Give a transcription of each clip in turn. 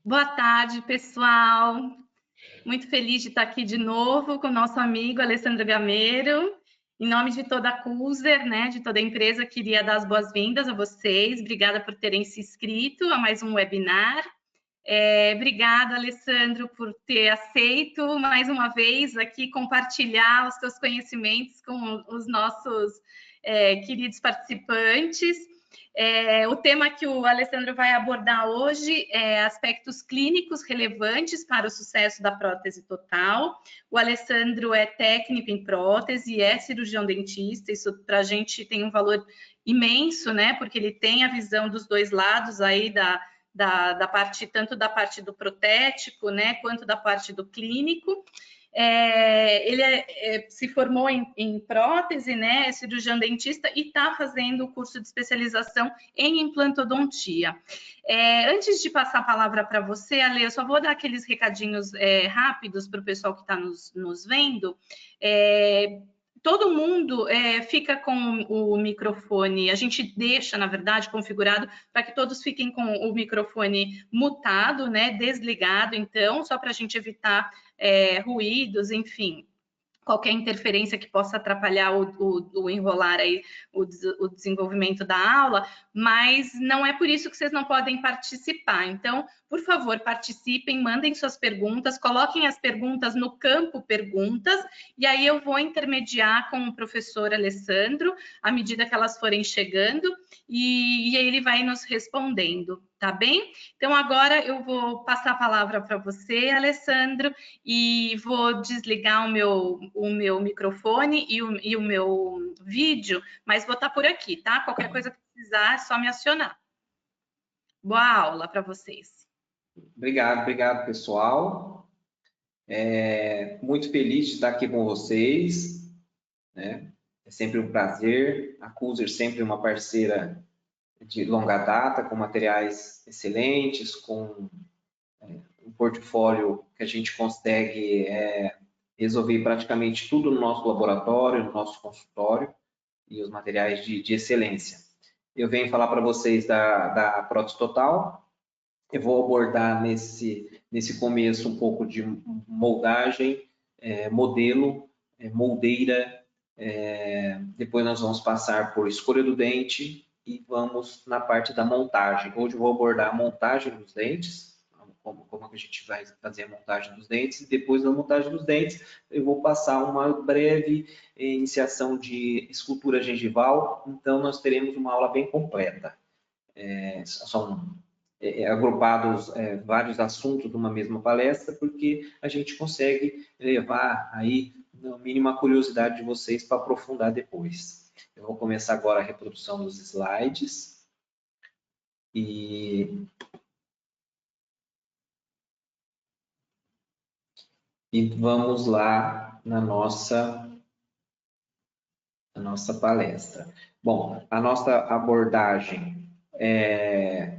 Boa tarde, pessoal. Muito feliz de estar aqui de novo com o nosso amigo Alessandro Gameiro. Em nome de toda a Cuser, né, de toda a empresa, queria dar as boas-vindas a vocês. Obrigada por terem se inscrito a mais um webinar. Obrigada, Alessandro, por ter aceito mais uma vez aqui compartilhar os seus conhecimentos com os nossos queridos participantes. O tema que o Alessandro vai abordar hoje é aspectos clínicos relevantes para o sucesso da prótese total. O Alessandro é técnico em prótese, é cirurgião dentista, isso para a gente tem um valor imenso, né? Porque ele tem a visão dos dois lados aí da parte, tanto da parte do protético, né, quanto da parte do clínico. Ele se formou em prótese, né, é cirurgião dentista e está fazendo o curso de especialização em implantodontia. Antes de passar a palavra para você, Ale, eu só vou dar aqueles recadinhos rápidos para o pessoal que está nos vendo. Todo mundo fica com o microfone, a gente deixa, na verdade, configurado para que todos fiquem com o microfone mutado, né, desligado, então, só para a gente evitar ruídos, enfim, qualquer interferência que possa atrapalhar o enrolar aí, o desenvolvimento da aula, mas não é por isso que vocês não podem participar. Então, por favor, participem, mandem suas perguntas, coloquem as perguntas no campo perguntas, e aí eu vou intermediar com o professor Alessandro, à medida que elas forem chegando, e aí ele vai nos respondendo, tá bem? Então, agora eu vou passar a palavra para você, Alessandro, e vou desligar o meu microfone e o meu vídeo, mas vou estar por aqui, tá? Qualquer coisa que precisar, é só me acionar. Boa aula para vocês. Obrigado, pessoal. Muito feliz de estar aqui com vocês, né? É sempre um prazer. A Cuser sempre uma parceira de longa data, com materiais excelentes, com um portfólio que a gente consegue resolver praticamente tudo no nosso laboratório, no nosso consultório, e os materiais de excelência. Eu venho falar para vocês da Prótese Total. Eu vou abordar nesse começo um pouco de moldagem, modelo, moldeira, depois nós vamos passar por escolha do dente e vamos na parte da montagem. Hoje eu vou abordar a montagem dos dentes, como que a gente vai fazer a montagem dos dentes, e depois da montagem dos dentes eu vou passar uma breve iniciação de escultura gengival, então nós teremos uma aula bem completa. São agrupados vários assuntos numa mesma palestra, porque a gente consegue levar aí, no mínimo, a curiosidade de vocês para aprofundar depois. Eu vou começar agora a reprodução dos slides. E vamos lá na nossa palestra. Bom, a nossa abordagem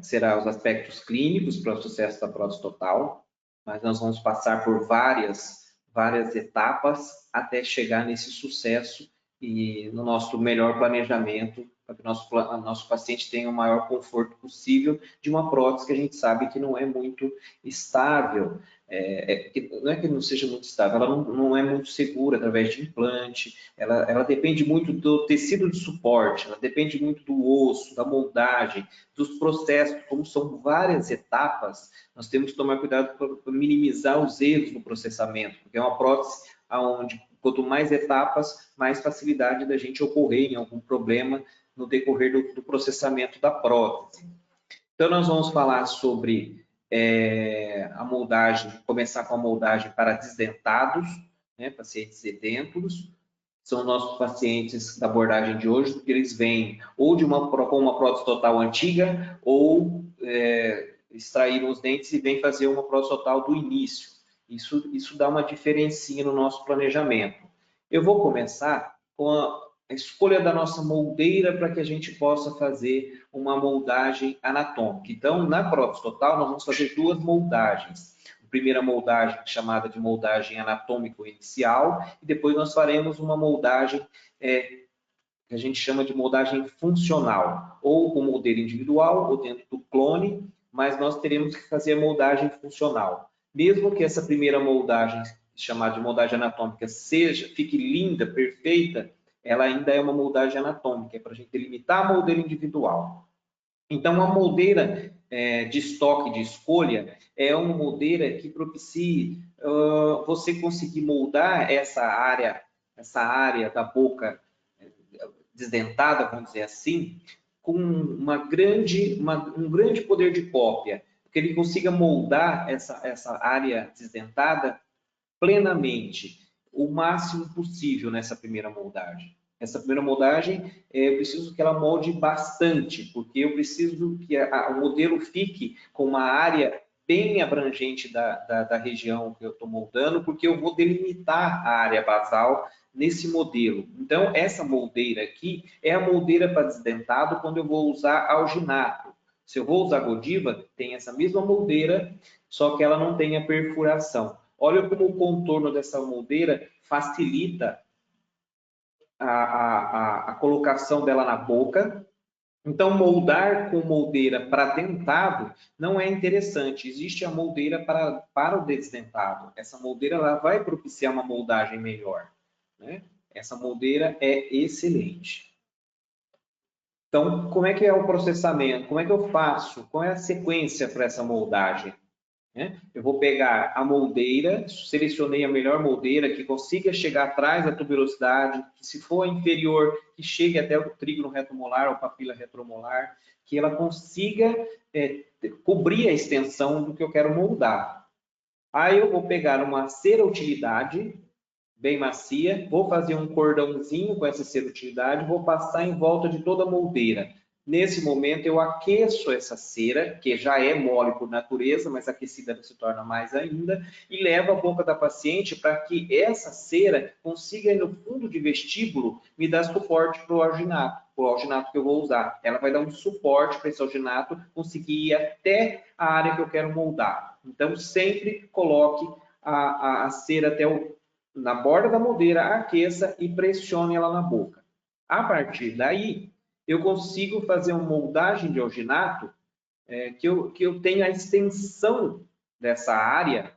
será os aspectos clínicos para o sucesso da prótese total, mas nós vamos passar por várias etapas até chegar nesse sucesso e no nosso melhor planejamento, para que o nosso paciente tenha o maior conforto possível de uma prótese que a gente sabe que não é muito estável. Não é que não seja muito estável, ela não é muito segura através de implante, ela depende muito do tecido de suporte, ela depende muito do osso, da moldagem, dos processos, como são várias etapas, nós temos que tomar cuidado para minimizar os erros no processamento, porque é uma prótese onde, quanto mais etapas, mais facilidade da gente ocorrer em algum problema no decorrer do processamento da prótese. Então, nós vamos falar sobre a moldagem, começar com a moldagem para desdentados, né, pacientes sedentos. São nossos pacientes da abordagem de hoje, porque eles vêm ou com uma prótese total antiga, ou extraíram os dentes e vêm fazer uma prótese total do início. Isso dá uma diferencinha no nosso planejamento. Eu vou começar com a escolha da nossa moldeira para que a gente possa fazer uma moldagem anatômica. Então, na prótese total, nós vamos fazer duas moldagens. A primeira moldagem, chamada de moldagem anatômico inicial, e depois nós faremos uma moldagem que a gente chama de moldagem funcional, ou com moldeira individual, ou dentro do clone, mas nós teremos que fazer a moldagem funcional. Mesmo que essa primeira moldagem, chamada de moldagem anatômica, fique linda, perfeita, ela ainda é uma moldagem anatômica, é para a gente delimitar a moldeira individual. Então, a moldeira de estoque de escolha é uma moldeira que propicie você conseguir moldar essa área da boca desdentada, vamos dizer assim, com um grande poder de cópia, que ele consiga moldar essa área desdentada plenamente, o máximo possível nessa primeira moldagem. Essa primeira moldagem, eu preciso que ela molde bastante, porque eu preciso que o modelo fique com uma área bem abrangente da região que eu estou moldando, porque eu vou delimitar a área basal nesse modelo. Então, essa moldeira aqui é a moldeira para desdentado quando eu vou usar alginato. Se eu vou usar Godiva, tem essa mesma moldeira, só que ela não tem a perfuração. Olha como o contorno dessa moldeira facilita a colocação dela na boca. Então, moldar com moldeira para dentado não é interessante. Existe a moldeira para o desdentado. Essa moldeira ela vai propiciar uma moldagem melhor, né? Essa moldeira é excelente. Então, como é que é o processamento? Como é que eu faço? Qual é a sequência para essa moldagem? Eu vou pegar a moldeira, selecionei a melhor moldeira que consiga chegar atrás da tuberosidade, que se for inferior, que chegue até o trígono retromolar ou papila retromolar, que ela consiga cobrir a extensão do que eu quero moldar. Aí eu vou pegar uma cera utilidade, bem macia, vou fazer um cordãozinho com essa cera utilidade, vou passar em volta de toda a moldeira. Nesse momento, eu aqueço essa cera, que já é mole por natureza, mas aquecida se torna mais ainda, e levo a boca da paciente para que essa cera consiga, no fundo de vestíbulo, me dar suporte para o alginato que eu vou usar. Ela vai dar um suporte para esse alginato conseguir ir até a área que eu quero moldar. Então, sempre coloque a cera até na borda da moldeira, aqueça e pressione ela na boca. A partir daí, eu consigo fazer uma moldagem de alginato que eu tenha a extensão dessa área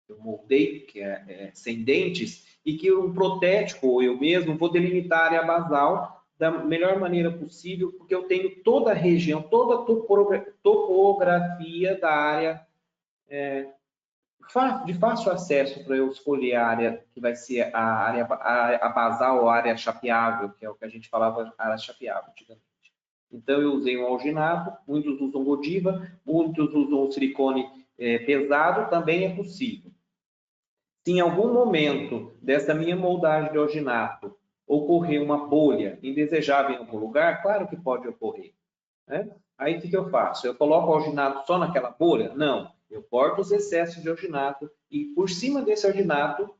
que eu moldei, que é sem dentes, e que um protético ou eu mesmo vou delimitar a área basal da melhor maneira possível, porque eu tenho toda a região, toda a topografia da área de fácil acesso para eu escolher a área que vai ser a basal ou a área chapeável, que é o que a gente falava, área chapeável antigamente. Então, eu usei um alginato, muitos usam Godiva, muitos usam silicone pesado, também é possível. Se em algum momento dessa minha moldagem de alginato ocorrer uma bolha indesejável em algum lugar, claro que pode ocorrer, né? Aí, o que eu faço? Eu coloco o alginato só naquela bolha? Não. Eu corto os excessos de alginato e, por cima desse alginato,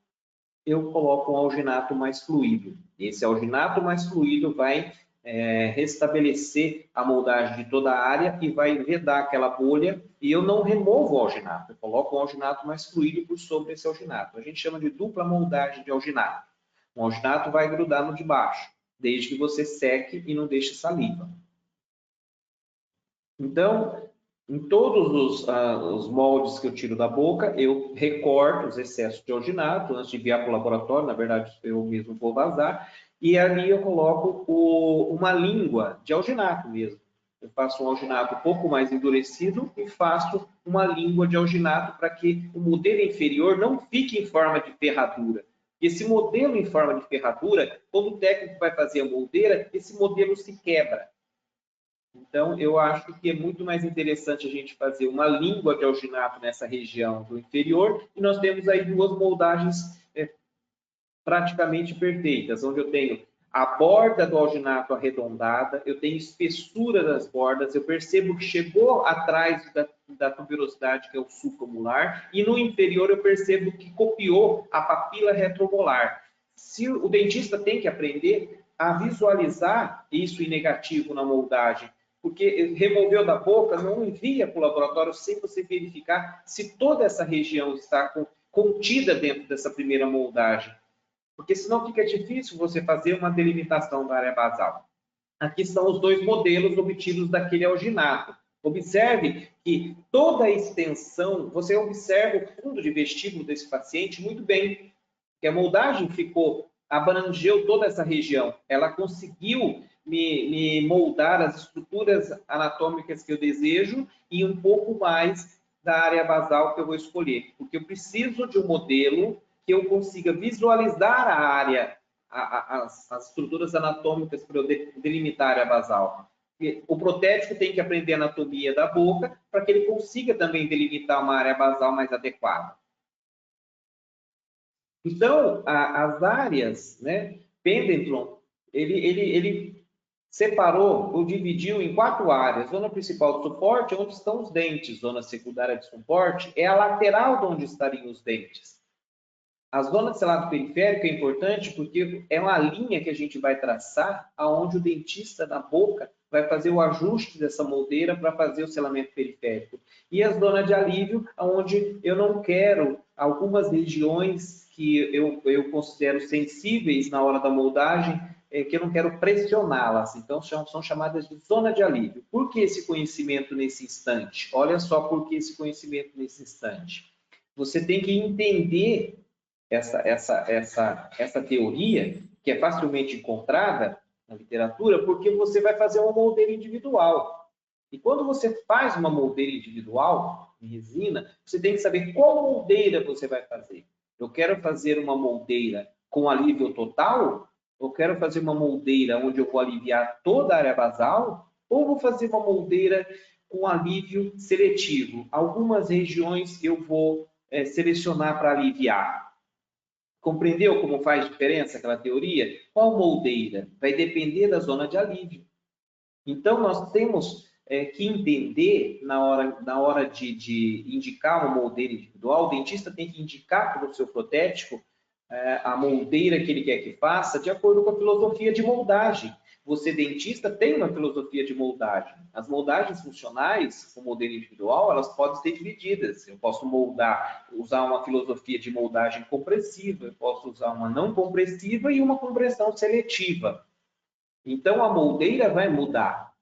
eu coloco um alginato mais fluido. Esse alginato mais fluido vai restabelecer a moldagem de toda a área e vai vedar aquela bolha, e eu não removo o alginato, eu coloco um alginato mais fluido por sobre esse alginato. A gente chama de dupla moldagem de alginato. O alginato vai grudar no de baixo, desde que você seque e não deixe saliva. Então, em todos os moldes que eu tiro da boca, eu recorto os excessos de alginato antes de enviar para o laboratório. Na verdade, eu mesmo vou vazar. E ali eu coloco uma língua de alginato mesmo. Eu faço um alginato um pouco mais endurecido e faço uma língua de alginato para que o modelo inferior não fique em forma de ferradura. Esse modelo em forma de ferradura, quando o técnico vai fazer a moldeira, esse modelo se quebra. Então, eu acho que é muito mais interessante a gente fazer uma língua de alginato nessa região do inferior, e nós temos aí duas moldagens praticamente perfeitas, onde eu tenho a borda do alginato arredondada, eu tenho espessura das bordas, eu percebo que chegou atrás da tuberosidade, que é o supramolar, e no inferior eu percebo que copiou a papila retromolar. Se o dentista tem que aprender a visualizar isso em negativo na moldagem, porque removeu da boca, não envia para o laboratório sem você verificar se toda essa região está contida dentro dessa primeira moldagem. Porque senão fica difícil você fazer uma delimitação da área basal. Aqui estão os dois modelos obtidos daquele alginato. Observe que toda a extensão, você observa o fundo de vestíbulo desse paciente muito bem, que a moldagem abrangeu toda essa região. Ela conseguiu me moldar as estruturas anatômicas que eu desejo e um pouco mais da área basal que eu vou escolher, porque eu preciso de um modelo que eu consiga visualizar a área, as estruturas anatômicas para eu delimitar a área basal. O protético tem que aprender a anatomia da boca para que ele consiga também delimitar uma área basal mais adequada. Então, as áreas, né, Pendleton, ele separou ou dividiu em 4 áreas. Zona principal de suporte, onde estão os dentes. Zona secundária de suporte é a lateral de onde estariam os dentes. A zona de lado periférico é importante porque é uma linha que a gente vai traçar aonde o dentista na boca vai fazer o ajuste dessa moldeira para fazer o selamento periférico. E a zona de alívio, onde eu não quero algumas regiões que eu considero sensíveis na hora da moldagem, que eu não quero pressioná-las. Então, são chamadas de zona de alívio. Por que esse conhecimento nesse instante? Olha só por que esse conhecimento nesse instante. Você tem que entender essa teoria, que é facilmente encontrada na literatura, porque você vai fazer uma moldeira individual. E quando você faz uma moldeira individual, em resina, você tem que saber qual moldeira você vai fazer. Eu quero fazer uma moldeira com alívio total? Eu quero fazer uma moldeira onde eu vou aliviar toda a área basal? Ou vou fazer uma moldeira com alívio seletivo? Algumas regiões eu vou selecionar para aliviar. Compreendeu como faz diferença aquela teoria? Qual moldeira? Vai depender da zona de alívio. Então, nós temos que entender, na hora de indicar uma moldeira individual, o dentista tem que indicar para o seu protético a moldeira que ele quer que faça de acordo com a filosofia de moldagem. Você, dentista, tem uma filosofia de moldagem. As moldagens funcionais, com moldeira individual, elas podem ser divididas. Eu posso usar uma filosofia de moldagem compressiva, eu posso usar uma não compressiva e uma compressão seletiva. Então, a moldeira vai mudar.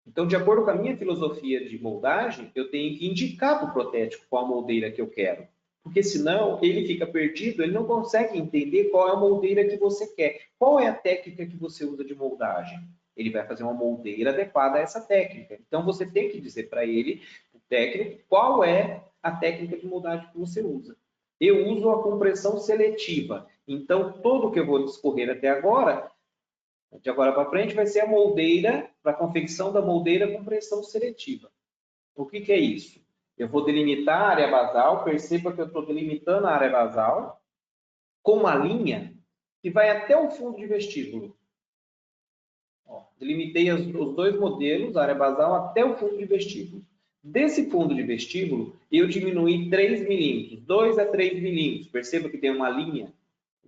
Então, de acordo com a minha filosofia de moldagem, eu tenho que indicar para o protético qual a moldeira que eu quero. Porque senão ele fica perdido, ele não consegue entender qual é a moldeira que você quer. Qual é a técnica que você usa de moldagem? Ele vai fazer uma moldeira adequada a essa técnica. Então, você tem que dizer para ele, o técnico, qual é a técnica de moldagem que você usa. Eu uso a compressão seletiva. Então, tudo que eu vou discorrer até agora, de agora para frente, vai ser a moldeira, para a confecção da moldeira com pressão seletiva. O que é isso? Eu vou delimitar a área basal, perceba que eu estou delimitando a área basal com uma linha que vai até o fundo de vestíbulo. Ó, delimitei os 2 modelos, a área basal até o fundo de vestíbulo. Desse fundo de vestíbulo, eu diminuí 3 milímetros, 2 a 3 milímetros. Perceba que tem uma linha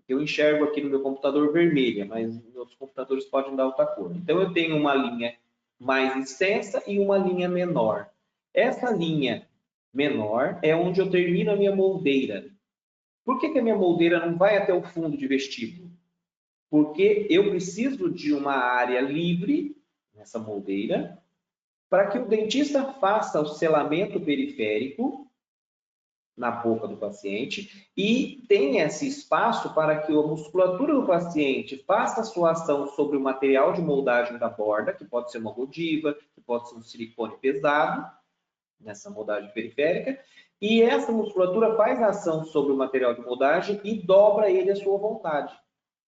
que eu enxergo aqui no meu computador vermelha, mas nos outros computadores podem dar outra cor. Então, eu tenho uma linha mais extensa e uma linha menor. Essa linha menor é onde eu termino a minha moldeira. Por que a minha moldeira não vai até o fundo de vestíbulo? Porque eu preciso de uma área livre nessa moldeira para que o dentista faça o selamento periférico na boca do paciente e tenha esse espaço para que a musculatura do paciente faça a sua ação sobre o material de moldagem da borda, que pode ser uma Godiva, que pode ser um silicone pesado, nessa moldagem periférica, e essa musculatura faz a ação sobre o material de moldagem e dobra ele à sua vontade.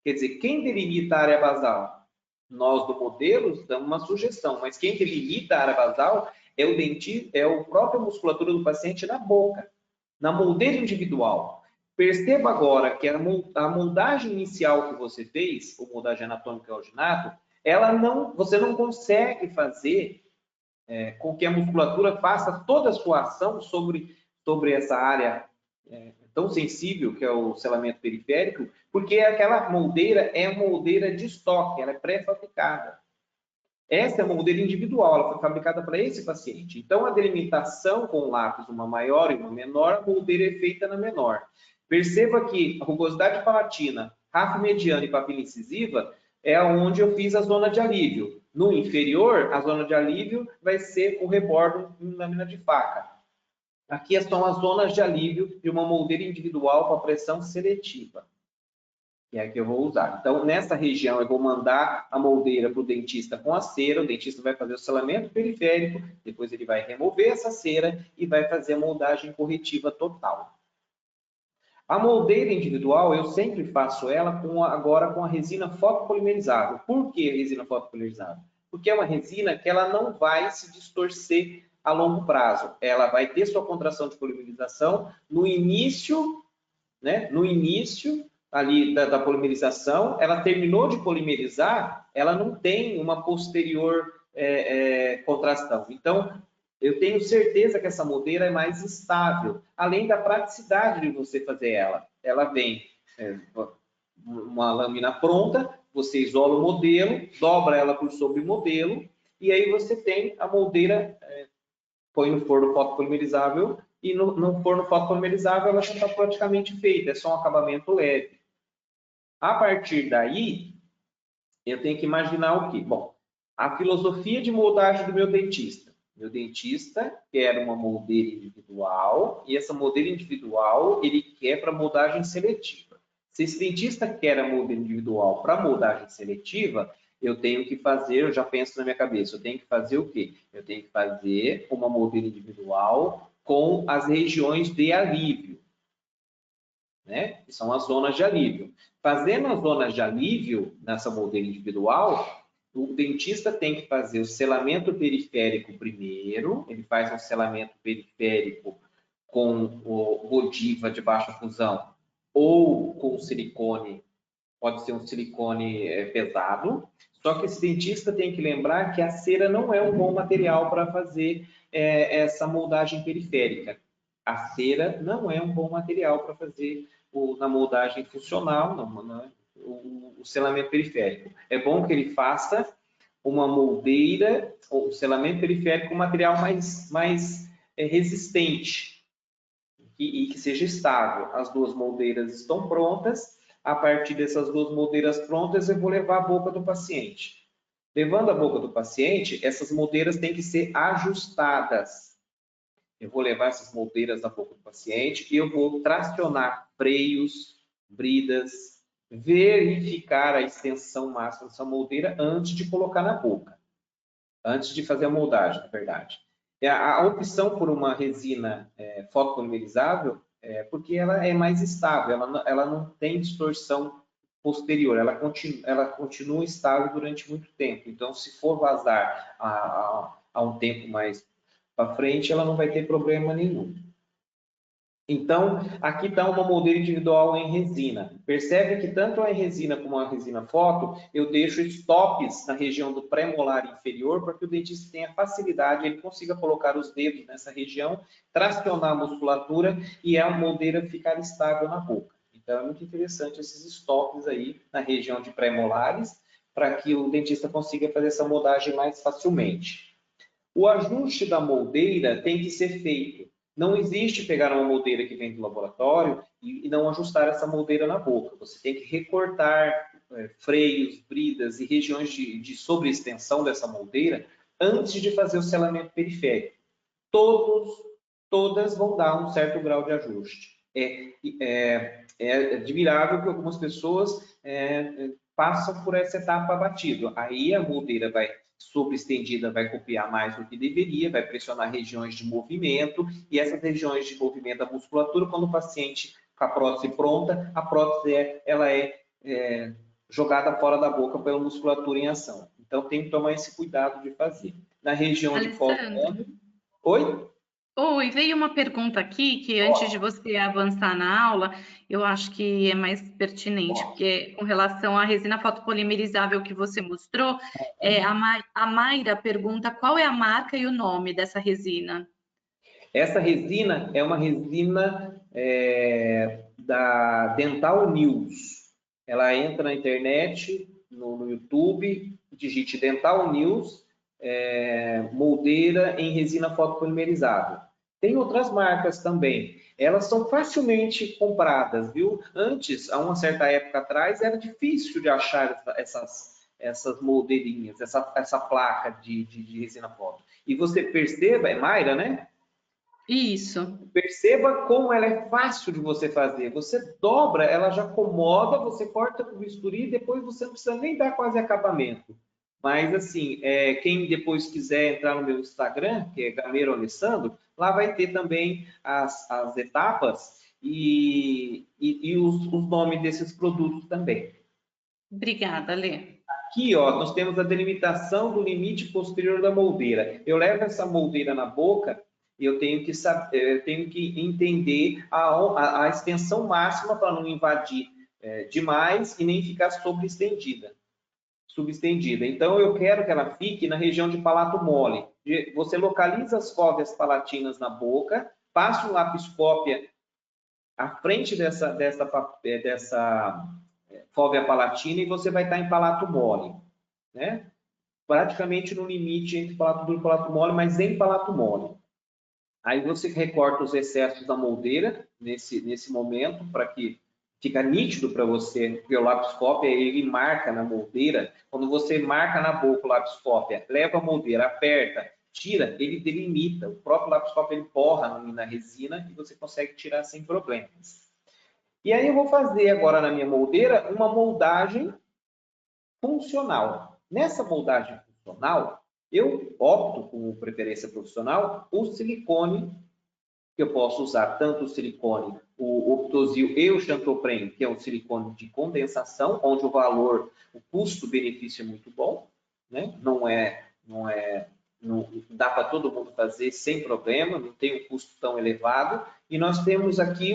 Quer dizer, quem delimita a área basal? Nós do modelo damos uma sugestão, mas quem delimita a área basal é o dentista, é a própria musculatura do paciente na boca, na moldeira individual. Perceba agora que a moldagem inicial que você fez, ou moldagem anatômica alginato, você não consegue fazer com que a musculatura faça toda a sua ação sobre essa área tão sensível que é o selamento periférico, porque aquela moldeira é uma moldeira de estoque, ela é pré-fabricada. Essa é a moldeira individual, ela foi fabricada para esse paciente. Então, a delimitação com lápis, uma maior e uma menor, a moldeira é feita na menor. Perceba que a rugosidade palatina, rafo mediano e papila incisiva, é onde eu fiz a zona de alívio. No inferior, a zona de alívio vai ser o rebordo em lâmina de faca. Aqui estão as zonas de alívio de uma moldeira individual para pressão seletiva, que é a que eu vou usar. Então, nessa região, eu vou mandar a moldeira para o dentista com a cera, o dentista vai fazer o selamento periférico, depois ele vai remover essa cera e vai fazer a moldagem corretiva total. A moldeira individual, eu sempre faço ela agora com a resina fotopolimerizável. Por que resina fotopolimerizável? Porque é uma resina que ela não vai se distorcer a longo prazo. Ela vai ter sua contração de polimerização no início, né? No início ali da polimerização, ela terminou de polimerizar, ela não tem uma posterior contração. Então, eu tenho certeza que essa moldeira é mais estável, além da praticidade de você fazer ela. Ela vem uma lâmina pronta, você isola o modelo, dobra ela por sobre o modelo, e aí você tem a moldeira, põe no forno fotopolimerizável, e no forno fotopolimerizável ela já está praticamente feita, é só um acabamento leve. A partir daí, eu tenho que imaginar o quê? Bom, a filosofia de moldagem do meu dentista. Meu dentista quer uma moldeira individual e essa moldeira individual ele quer para moldagem seletiva. Se esse dentista quer a moldeira individual para moldagem seletiva, eu tenho que fazer, eu já penso na minha cabeça, eu tenho que fazer o quê? Eu tenho que fazer uma moldeira individual com as regiões de alívio, né? Que são as zonas de alívio. Fazendo as zonas de alívio nessa moldeira individual, o dentista tem que fazer o selamento periférico primeiro, ele faz um selamento periférico com o Godiva de baixa fusão ou com silicone, pode ser um silicone pesado, só que esse dentista tem que lembrar que a cera não é um bom material para fazer essa moldagem periférica. A cera não é um bom material para fazer na moldagem funcional, o selamento periférico. É bom que ele faça uma moldeira, ou selamento periférico, um material mais resistente e que seja estável. As duas moldeiras estão prontas. A partir dessas duas moldeiras prontas, eu vou levar a boca do paciente. Levando a boca do paciente, essas moldeiras têm que ser ajustadas. Eu vou levar essas moldeiras na boca do paciente e eu vou tracionar freios, bridas, verificar a extensão máxima dessa moldeira antes de colocar na boca, antes de fazer a moldagem, na verdade. A opção por uma resina fotopolimerizável é porque ela é mais estável, ela não tem distorção posterior, ela continua estável durante muito tempo. Então, se for vazar a um tempo mais para frente, ela não vai ter problema nenhum. Então, aqui está uma moldeira individual em resina. Percebe que tanto a resina como a resina foto, eu deixo stops na região do pré-molar inferior para que o dentista tenha facilidade, ele consiga colocar os dedos nessa região, tracionar a musculatura e a moldeira ficar estável na boca. Então, é muito interessante esses stops aí na região de pré-molares, para que o dentista consiga fazer essa moldagem mais facilmente. O ajuste da moldeira tem que ser feito. Não existe pegar uma moldeira que vem do laboratório e não ajustar essa moldeira na boca. Você tem que recortar freios, bridas e regiões de sobreextensão dessa moldeira antes de fazer o selamento periférico. Todas vão dar um certo grau de ajuste. É admirável que algumas pessoas passam por essa etapa batido. Aí a moldeira sobreestendida vai copiar mais do que deveria, vai pressionar regiões de movimento, e essas regiões de movimento da musculatura, quando o paciente com a prótese pronta, a prótese ela é jogada fora da boca pela musculatura em ação. Então tem que tomar esse cuidado de fazer. Na região de pós-ano... Oi? Oi, veio uma pergunta aqui que antes de você avançar na aula, eu acho que é mais pertinente, porque com relação à resina fotopolimerizável que você mostrou, a Mayra pergunta qual é a marca e o nome dessa resina. Essa resina é uma resina da Dental News. Ela entra na internet, no YouTube, digite Dental News, moldeira em resina fotopolimerizável. Tem outras marcas também. Elas são facilmente compradas, viu? Antes, há uma certa época atrás, era difícil de achar essas moldeirinhas, essa placa de resina foto. E você perceba, é Mayra, né? Isso. Perceba como ela é fácil de você fazer. Você dobra, ela já acomoda, você corta com o bisturi e depois você não precisa nem dar quase acabamento. Mas, assim, quem depois quiser entrar no meu Instagram, que é Gameiro Alessandro, lá vai ter também as etapas e os nomes desses produtos também. Obrigada, Lê. Aqui, ó, nós temos a delimitação do limite posterior da moldeira. Eu levo essa moldeira na boca e eu tenho que saber, eu tenho que entender a extensão máxima para não invadir demais e nem ficar subestendida. Então, eu quero que ela fique na região de palato mole. Você localiza as fóveas palatinas na boca, passa um lápis cópia à frente dessa fóvea palatina e você vai estar em palato mole, né? Praticamente no limite entre palato duro e palato mole, mas em palato mole. Aí você recorta os excessos da moldeira nesse momento para que fica nítido para você, porque o lápis cópia ele marca na moldeira. Quando você marca na boca o lápis cópia, leva a moldeira, aperta, tira, ele delimita. O próprio lápis cópia ele borra na resina e você consegue tirar sem problemas. E aí eu vou fazer agora na minha moldeira uma moldagem funcional. Nessa moldagem funcional, eu opto, como preferência profissional, o silicone, que eu posso usar tanto o silicone, o Optozil e o Xantopren, que é um silicone de condensação, onde o custo-benefício é muito bom, né? Não dá para todo mundo fazer sem problema, não tem um custo tão elevado. E nós temos aqui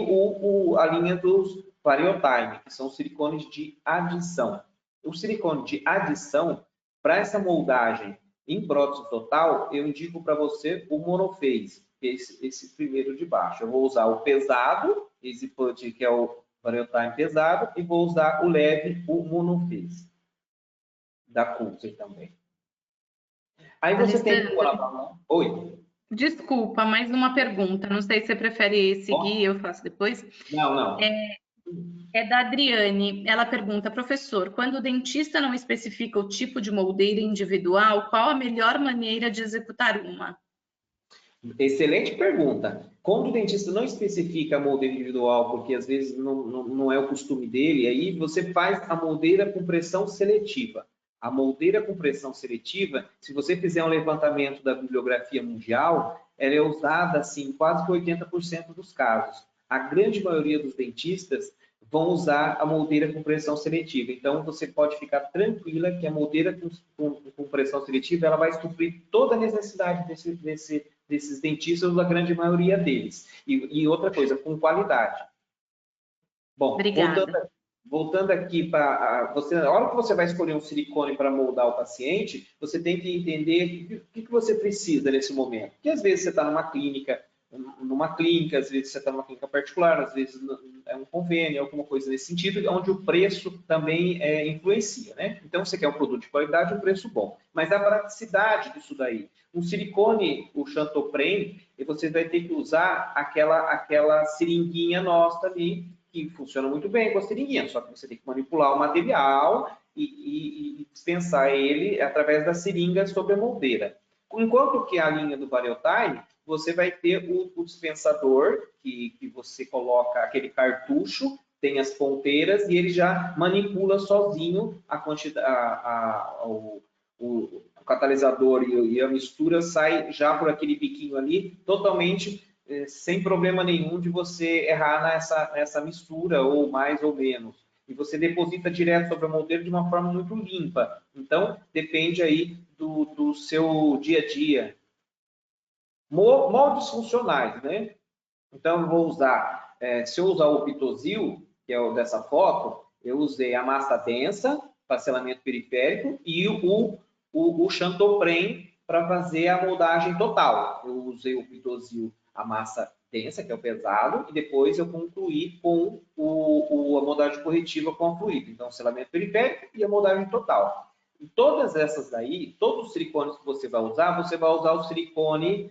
a linha dos Variotime, que são silicones de adição. O silicone de adição, para essa moldagem em prótese total, eu indico para você o Monophase, esse primeiro de baixo. Eu vou usar o pesado, esse put que é o Variotime pesado, e vou usar o leve, o Monophase, da Coulter também. Aí você tem que pôr na mão. Oi. Desculpa, mais uma pergunta. Não sei se você prefere seguir, eu faço depois. Não. É da Adriane. Ela pergunta, professor, quando o dentista não especifica o tipo de moldeira individual, qual a melhor maneira de executar uma? Excelente pergunta. Quando o dentista não especifica a moldeira individual, porque às vezes não é o costume dele, aí você faz a moldeira com pressão seletiva. A moldeira com pressão seletiva, se você fizer um levantamento da bibliografia mundial, ela é usada assim, em quase que 80% dos casos. A grande maioria dos dentistas vão usar a moldeira com pressão seletiva. Então, você pode ficar tranquila que a moldeira com pressão seletiva ela vai suprir toda a necessidade desses dentistas, ou da grande maioria deles. E outra coisa, com qualidade. Bom, voltando aqui para você, na hora que você vai escolher um silicone para moldar o paciente, você tem que entender o que você precisa nesse momento. Porque às vezes você está numa clínica, às vezes você está numa clínica particular, às vezes é um convênio, alguma coisa nesse sentido, onde o preço também influencia, né? Então, você quer um produto de qualidade, um preço bom. Mas a praticidade disso daí, um silicone, o Xantopren, você vai ter que usar aquela seringuinha nossa ali, que funciona muito bem com a seringuinha, só que você tem que manipular o material e dispensar ele através da seringa sobre a moldeira. Enquanto que a linha do Variotime, você vai ter o dispensador, que você coloca aquele cartucho, tem as ponteiras e ele já manipula sozinho a quantidade, o catalisador e a mistura sai já por aquele biquinho ali, totalmente sem problema nenhum de você errar nessa mistura, ou mais ou menos. E você deposita direto sobre a moldeira de uma forma muito limpa. Então, depende aí do seu dia a dia. Moldes funcionais, né? Então, eu vou usar, se eu usar o Pitozil, que é o dessa foto, eu usei a massa densa, para selamento periférico, e o Xantopren para fazer a moldagem total. Eu usei o Pitozil, a massa densa, que é o pesado, e depois eu concluí com a moldagem corretiva com a fluido. Então, selamento periférico e a moldagem total. E todas essas daí, todos os silicones que você vai usar o silicone,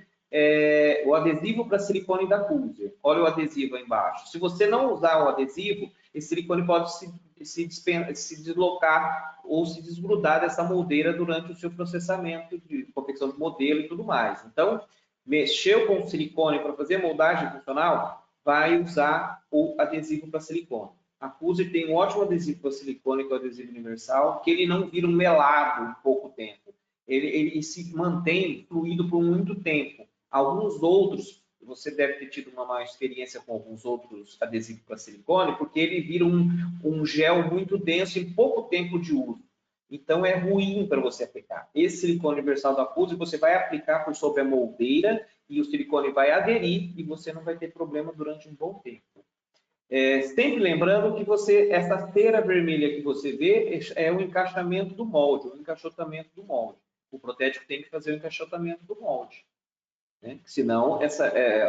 o adesivo para silicone da Coulter. Olha o adesivo aí embaixo. Se você não usar o adesivo, esse silicone pode se deslocar ou se desgrudar dessa moldeira durante o seu processamento de confecção de modelo e tudo mais. Então, mexeu com o silicone para fazer moldagem funcional, vai usar o adesivo para silicone. A Cuser tem um ótimo adesivo para silicone, que é o adesivo universal, que ele não vira um melado em pouco tempo. Ele se mantém fluido por muito tempo. Alguns outros, você deve ter tido uma má experiência com alguns outros adesivos para silicone, porque ele vira um gel muito denso em pouco tempo de uso. Então, é ruim para você aplicar. Esse silicone universal da Cuser, você vai aplicar por sobre a moldeira e o silicone vai aderir e você não vai ter problema durante um bom tempo. Sempre lembrando que essa cera vermelha que você vê é o encaixamento do molde, o encaixotamento do molde. O protético tem que fazer o encaixotamento do molde, né? Senão,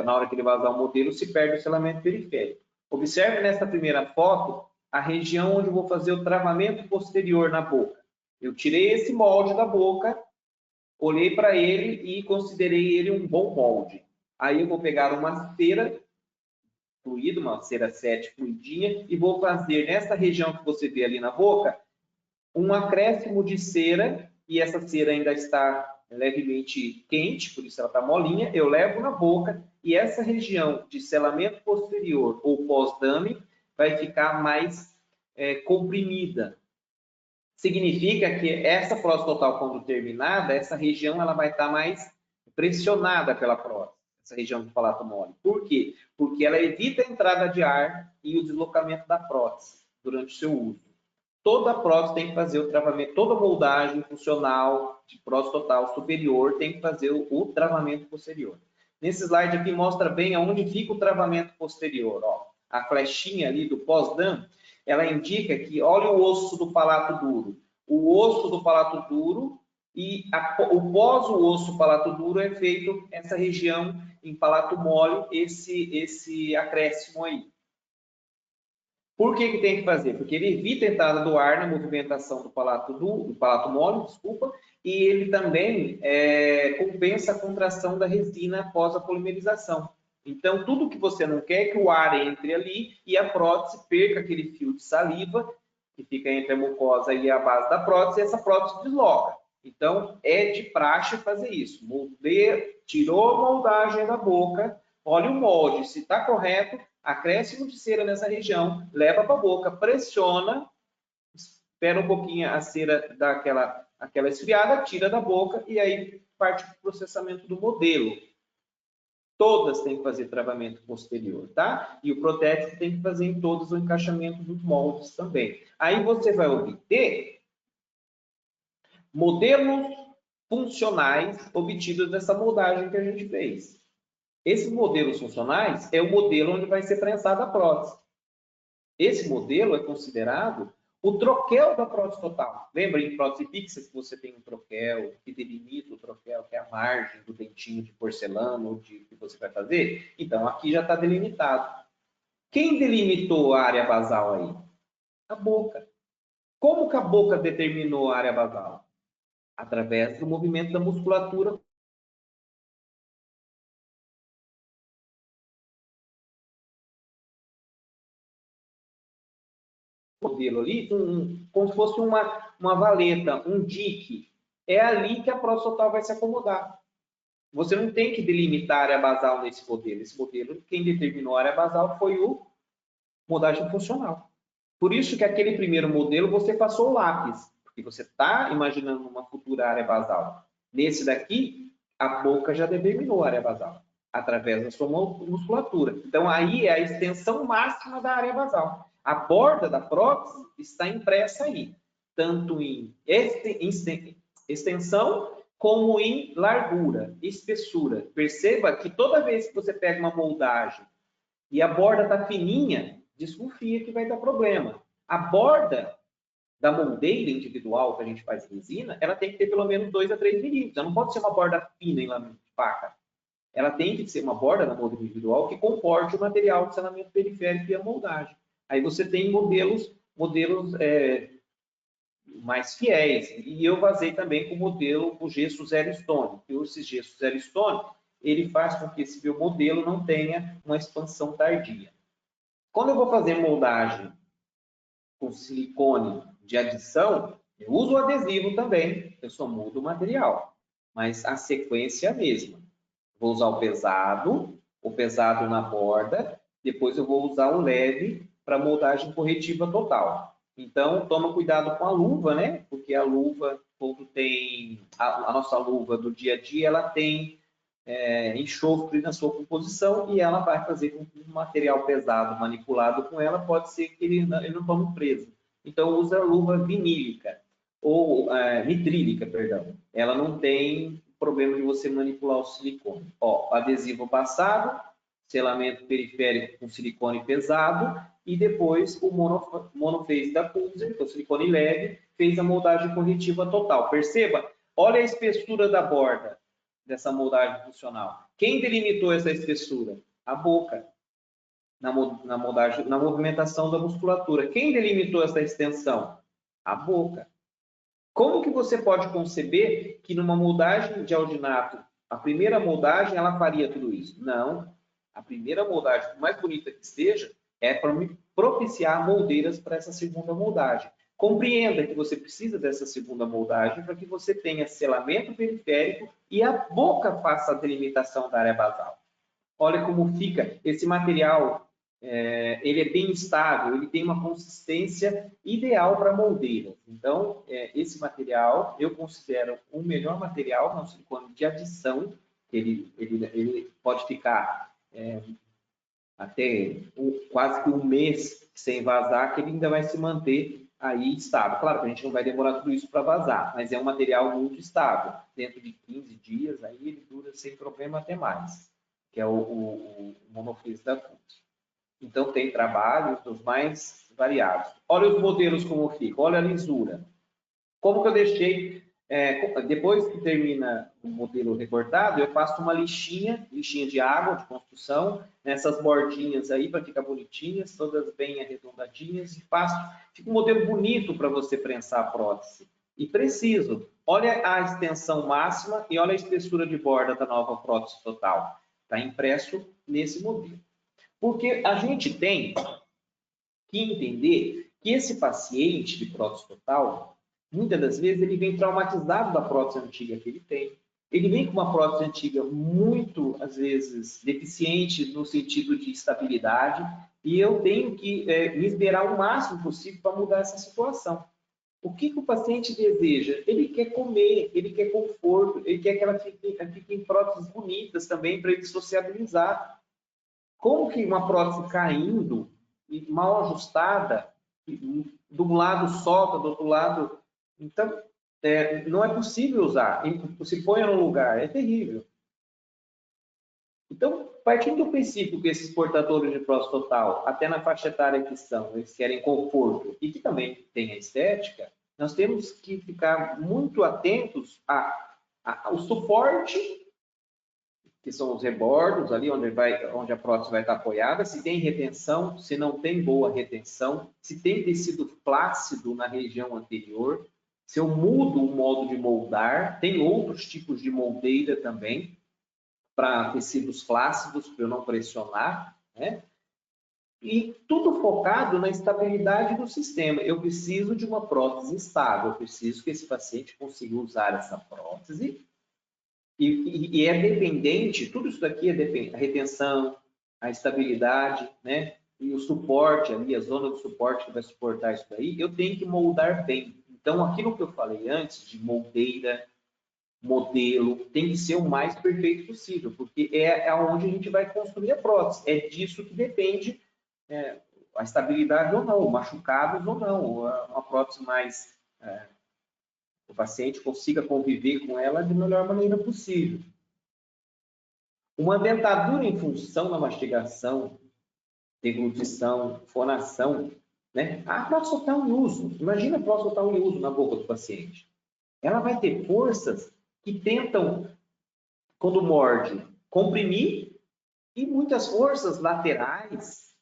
na hora que ele vai usar o modelo, se perde o selamento periférico. Observe nessa primeira foto a região onde eu vou fazer o travamento posterior na boca. Eu tirei esse molde da boca, olhei para ele e considerei ele um bom molde. Aí eu vou pegar uma cera fluida, uma cera 7 fluidinha, e vou fazer nessa região que você vê ali na boca, um acréscimo de cera, e essa cera ainda está levemente quente, por isso ela está molinha, eu levo na boca, e essa região de selamento posterior ou pós-dame vai ficar mais comprimida. Significa que essa prótese total, quando terminada, essa região ela vai estar mais pressionada pela prótese, essa região do palato mole. Por quê? Porque ela evita a entrada de ar e o deslocamento da prótese durante o seu uso. Toda prótese tem que fazer o travamento, toda moldagem funcional de prótese total superior tem que fazer o travamento posterior. Nesse slide aqui mostra bem aonde fica o travamento posterior. Ó. A flechinha ali do pós-dam, ela indica que, olha o osso do palato duro. O osso do palato duro e o pós-osso palato duro é feito essa região em palato mole, esse acréscimo aí. Por que tem que fazer? Porque ele evita a entrada do ar na movimentação do palato mole, desculpa, e ele também compensa a contração da resina após a polimerização. Então, tudo que você não quer é que o ar entre ali e a prótese perca aquele fio de saliva que fica entre a mucosa e a base da prótese, e essa prótese desloca. Então, é de praxe fazer isso. Tirou a moldagem da boca, olha o molde, se está correto, acréscimo de cera nessa região, leva para a boca, pressiona, espera um pouquinho a cera dar aquela esfriada, tira da boca e aí parte para o processamento do modelo. Todas têm que fazer travamento posterior, tá? E o protético tem que fazer em todos o encaixamento dos moldes também. Aí você vai obter modelos funcionais obtidos dessa moldagem que a gente fez. Esses modelos funcionais é o modelo onde vai ser prensada a prótese. Esse modelo é considerado o troquel da prótese total. Lembra em prótese fixa que você tem um troquel, que delimita o troquel, que é a margem do dentinho de porcelana ou que você vai fazer? Então, aqui já está delimitado. Quem delimitou a área basal aí? A boca. Como que a boca determinou a área basal? Através do movimento da musculatura. Modelo ali, como se fosse uma valeta, um dique. É ali que a prótese total vai se acomodar. Você não tem que delimitar a área basal nesse modelo. Esse modelo, quem determinou a área basal foi o moldagem funcional. Por isso que aquele primeiro modelo você passou o lápis, porque você está imaginando uma futura área basal. Nesse daqui, a boca já determinou a área basal, através da sua musculatura. Então, aí é a extensão máxima da área basal. A borda da prótese está impressa aí, tanto em extensão como em largura, espessura. Perceba que toda vez que você pega uma moldagem e a borda está fininha, desconfia que vai dar problema. A borda da moldeira individual que a gente faz em resina, ela tem que ter pelo menos 2 a 3 milímetros. Ela não pode ser uma borda fina em lâmina de faca. Ela tem que ser uma borda da moldeira individual que comporte o material de selamento periférico e a moldagem. Aí você tem modelos mais fiéis. E eu basei também com o modelo, o gesso Zero Stone. E esse gesso Zero Stone, ele faz com que esse meu modelo não tenha uma expansão tardia. Quando eu vou fazer moldagem com silicone de adição, eu uso o adesivo também, eu só mudo o material, mas a sequência é a mesma. Vou usar o pesado na borda, depois eu vou usar o leve para moldagem corretiva total. Então, toma cuidado com a luva, né? Porque a luva, quando tem a nossa luva do dia a dia, ela tem enxofre na sua composição e ela vai fazer com que um material pesado manipulado com ela pode ser que ele não tome preso. Então, usa a luva vinílica ou nitrílica, perdão. Ela não tem problema de você manipular o silicone. Ó, adesivo passado, selamento periférico com silicone pesado e depois o monophase da Pulser, que é o silicone leve, fez a moldagem corretiva total. Perceba, olha a espessura da borda dessa moldagem funcional. Quem delimitou essa espessura? A boca, na moldagem, na movimentação da musculatura. Quem delimitou essa extensão? A boca. Como que você pode conceber que numa moldagem de alginato, a primeira moldagem, ela faria tudo isso? Não. A primeira moldagem, por mais bonita que esteja, é para propiciar moldeiras para essa segunda moldagem. Compreenda que você precisa dessa segunda moldagem para que você tenha selamento periférico e a boca faça a delimitação da área basal. Olha como fica esse material, ele é bem estável, ele tem uma consistência ideal para moldeiras. Então, esse material eu considero o melhor material, não silicone de adição, ele pode ficar até quase que um mês sem vazar, que ele ainda vai se manter aí estável. Claro que a gente não vai demorar tudo isso para vazar, mas é um material muito estável. Dentro de 15 dias, aí ele dura sem problema até mais, que é o monophase da Pulser. Então, tem trabalhos dos mais variados. Olha os modelos como ficam, olha a lisura. Como que eu deixei, depois que termina o modelo recortado, eu faço uma lixinha de água, de construção, nessas bordinhas aí, para ficar bonitinhas, todas bem arredondadinhas, e fica um modelo bonito para você prensar a prótese. E preciso. Olha a extensão máxima e olha a espessura de borda da nova prótese total. Está impresso nesse modelo. Porque a gente tem que entender que esse paciente de prótese total, muitas das vezes, ele vem traumatizado da prótese antiga que ele tem. Ele vem com uma prótese antiga muito, às vezes, deficiente no sentido de estabilidade, e eu tenho que me esmerar o máximo possível para mudar essa situação. O que o paciente deseja? Ele quer comer, ele quer conforto, ele quer que ela fique em próteses bonitas também para ele sociabilizar. Como que uma prótese caindo e mal ajustada, de um lado solta, do outro lado... Então, não é possível usar. Se põe no lugar, é terrível. Então, partindo do princípio que esses portadores de prótese total, até na faixa etária que estão, eles querem conforto e que também tem a estética, nós temos que ficar muito atentos ao suporte, que são os rebordos ali onde a prótese vai estar apoiada, se tem retenção, se não tem boa retenção, se tem tecido flácido na região anterior, se eu mudo o modo de moldar, tem outros tipos de moldeira também, para tecidos flácidos, para eu não pressionar, né? E tudo focado na estabilidade do sistema. Eu preciso de uma prótese estável, eu preciso que esse paciente consiga usar essa prótese. E é dependente, tudo isso daqui é dependente, a retenção, a estabilidade, né? E o suporte ali, a zona do suporte que vai suportar isso daí, eu tenho que moldar bem. Então, aquilo que eu falei antes, de moldeira, modelo, tem que ser o mais perfeito possível, porque é onde a gente vai construir a prótese. É disso que depende a estabilidade ou não, machucados ou não, uma prótese mais... o paciente consiga conviver com ela da melhor maneira possível. Uma dentadura em função da mastigação, deglutição, fonação, né? A prótese total em uso. Imagina a prótese total em uso na boca do paciente. Ela vai ter forças que tentam, quando morde, comprimir e muitas forças laterais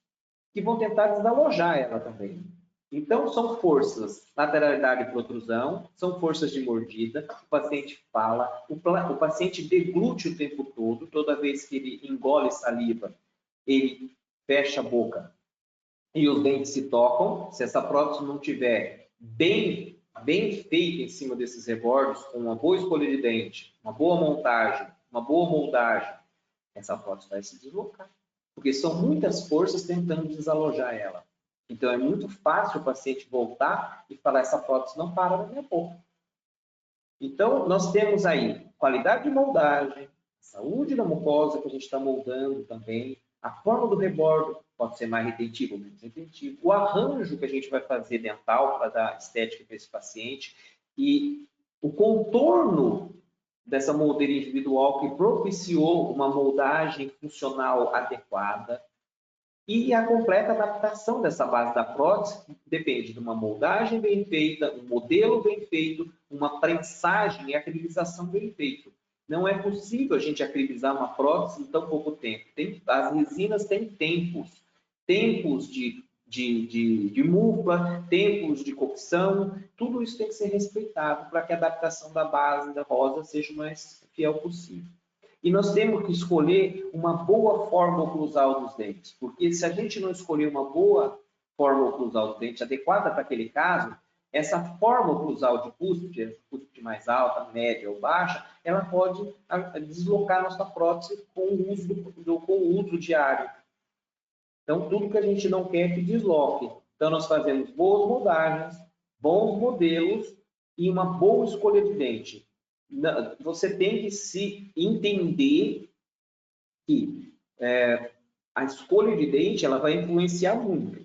que vão tentar desalojar ela também. Então, são forças, lateralidade e protrusão, são forças de mordida, o paciente fala, o paciente deglute o tempo todo, toda vez que ele engole saliva, ele fecha a boca e os dentes se tocam. Se essa prótese não tiver bem feita em cima desses rebordos, com uma boa escolha de dente, uma boa montagem, uma boa moldagem, essa prótese vai se deslocar. Porque são muitas forças tentando desalojar ela. Então, é muito fácil o paciente voltar e falar, essa prótese não para na minha boca. Então, nós temos aí qualidade de moldagem, saúde da mucosa que a gente está moldando também, a forma do rebordo pode ser mais retentivo ou menos retentivo, o arranjo que a gente vai fazer dental para dar estética para esse paciente e o contorno dessa moldeira individual que propiciou uma moldagem funcional adequada e a completa adaptação dessa base da prótese depende de uma moldagem bem feita, um modelo bem feito, uma prensagem e acrilização bem feita. Não é possível a gente acrilizar uma prótese em tão pouco tempo. As resinas têm tempos de mufla, tempos de cocção, tudo isso tem que ser respeitado para que a adaptação da base da rosa seja o mais fiel possível. E nós temos que escolher uma boa forma oclusal dos dentes, porque se a gente não escolher uma boa forma oclusal dos dentes adequada para aquele caso, essa forma oclusal de cúspide mais alta, média ou baixa, ela pode deslocar nossa prótese com o uso diário. Então, tudo que a gente não quer que desloque. Então, nós fazemos boas moldagens, bons modelos e uma boa escolha de dente. Você tem que se entender que a escolha de dente ela vai influenciar muito.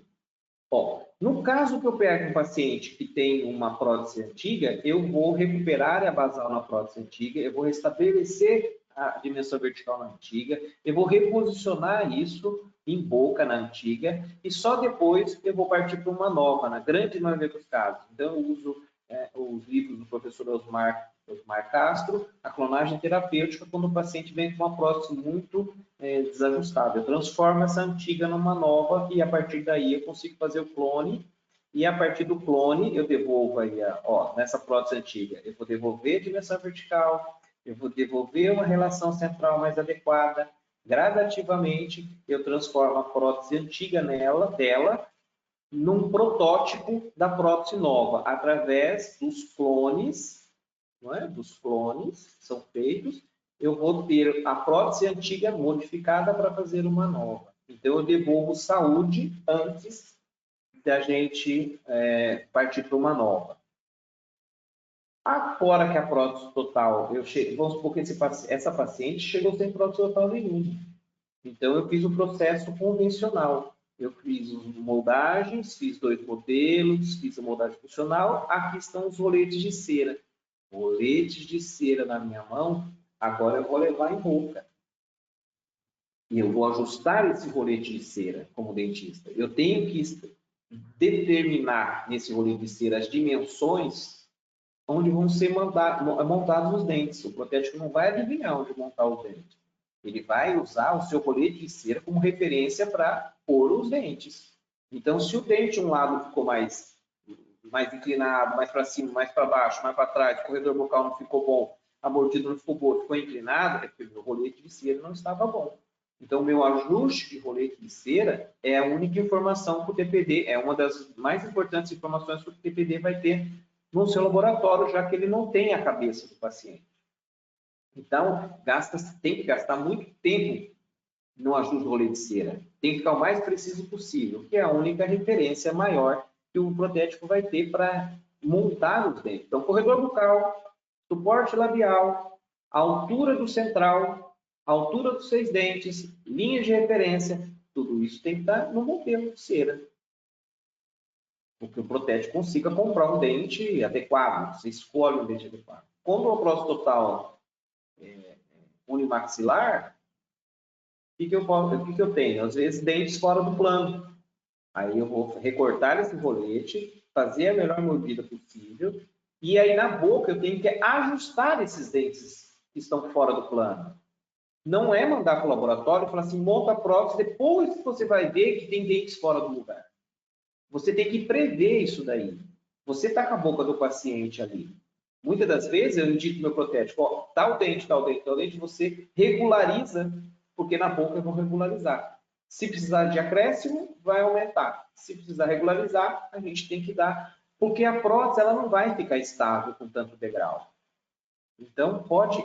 Ó, no caso que eu pego um paciente que tem uma prótese antiga, eu vou recuperar a área basal na prótese antiga, eu vou restabelecer a dimensão vertical na antiga, eu vou reposicionar isso em boca na antiga e só depois eu vou partir para uma nova, na grande maioria dos casos. Então, eu uso os livros do professor Osmar Castro, a clonagem terapêutica, quando o paciente vem com uma prótese muito desajustada. Eu transformo essa antiga numa nova e a partir daí eu consigo fazer o clone e a partir do clone eu devolvo aí, nessa prótese antiga, eu vou devolver a dimensão vertical, eu vou devolver uma relação central mais adequada, gradativamente eu transformo a prótese antiga dela num protótipo da prótese nova, através dos clones, não é? Dos clones que são feitos, eu vou ter a prótese antiga modificada para fazer uma nova. Então, eu devolvo saúde antes da gente partir para uma nova. Agora que a prótese total, vamos supor que essa paciente chegou sem prótese total nenhuma. Então, eu fiz o processo convencional. Eu fiz moldagens, fiz 2 modelos, fiz a moldagem funcional. Aqui estão os roletes de cera. Roletes de cera na minha mão, agora eu vou levar em boca. E eu vou ajustar esse rolete de cera como dentista. Eu tenho que determinar nesse rolete de cera as dimensões onde vão ser montados os dentes. O protético não vai adivinhar onde montar os dentes. Ele vai usar o seu rolete de cera como referência para pôr os dentes. Então, se o dente um lado ficou mais inclinado, mais para cima, mais para baixo, mais para trás, o corredor bucal não ficou bom, a mordida não ficou boa, ficou inclinado, é porque o meu rolete de cera não estava bom. Então, o meu ajuste de rolete de cera é a única informação que o TPD, é uma das mais importantes informações que o TPD vai ter no seu laboratório, já que ele não tem a cabeça do paciente. Então, tem que gastar muito tempo no ajuste do rolete de cera. Tem que ficar o mais preciso possível, que é a única referência maior que o protético vai ter para montar os dentes. Então, corredor bucal, suporte labial, altura do central, altura dos 6 dentes, linhas de referência, tudo isso tem que estar no modelo de cera. Porque o protético consiga comprar um dente adequado, você escolhe um dente adequado. Quando o prótese total unimaxilar, o que eu tenho? Às vezes, dentes fora do plano. Aí eu vou recortar esse rolete, fazer a melhor mordida possível, e aí na boca eu tenho que ajustar esses dentes que estão fora do plano. Não é mandar para o laboratório e falar assim, monta a prótese, depois você vai ver que tem dentes fora do lugar. Você tem que prever isso daí. Você está com a boca do paciente ali. Muitas das vezes eu indico meu protético, tal dente, você regulariza, porque na boca eu vou regularizar. Se precisar de acréscimo, vai aumentar. Se precisar regularizar, a gente tem que dar, porque a prótese ela não vai ficar estável com tanto degrau. Então, pode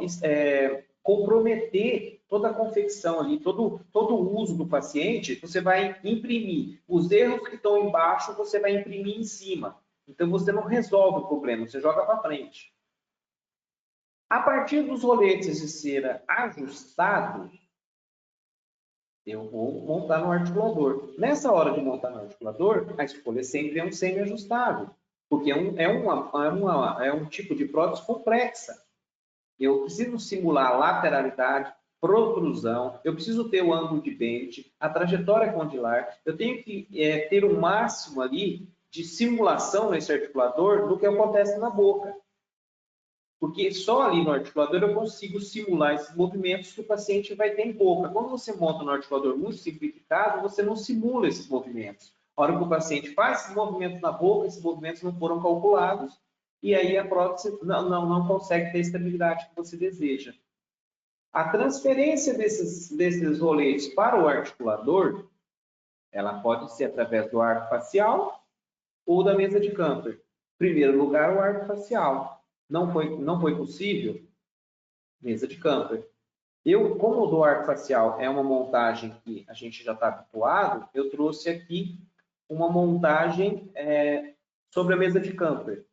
comprometer toda a confecção ali, todo o uso do paciente, você vai imprimir. Os erros que estão embaixo, você vai imprimir em cima. Então, você não resolve o problema, você joga para frente. A partir dos roletes de cera ajustados, eu vou montar no articulador. Nessa hora de montar no articulador, a escolha sempre é um semi-ajustável, porque é um tipo de prótese complexa. Eu preciso simular lateralidade, protrusão, eu preciso ter o ângulo de dente, a trajetória condilar, eu tenho que ter o máximo ali de simulação nesse articulador do que acontece na boca. Porque só ali no articulador eu consigo simular esses movimentos que o paciente vai ter em boca. Quando você monta no articulador muito simplificado, você não simula esses movimentos. A hora que o paciente faz esses movimentos na boca, esses movimentos não foram calculados, e aí a prótese não consegue ter a estabilidade que você deseja. A transferência desses roletes para o articulador, ela pode ser através do arco facial ou da mesa de Camper. Em primeiro lugar, o arco facial. Não foi possível? Mesa de Camper. Como o do arco facial é uma montagem que a gente já está habituado, eu trouxe aqui uma montagem sobre a mesa de Camper.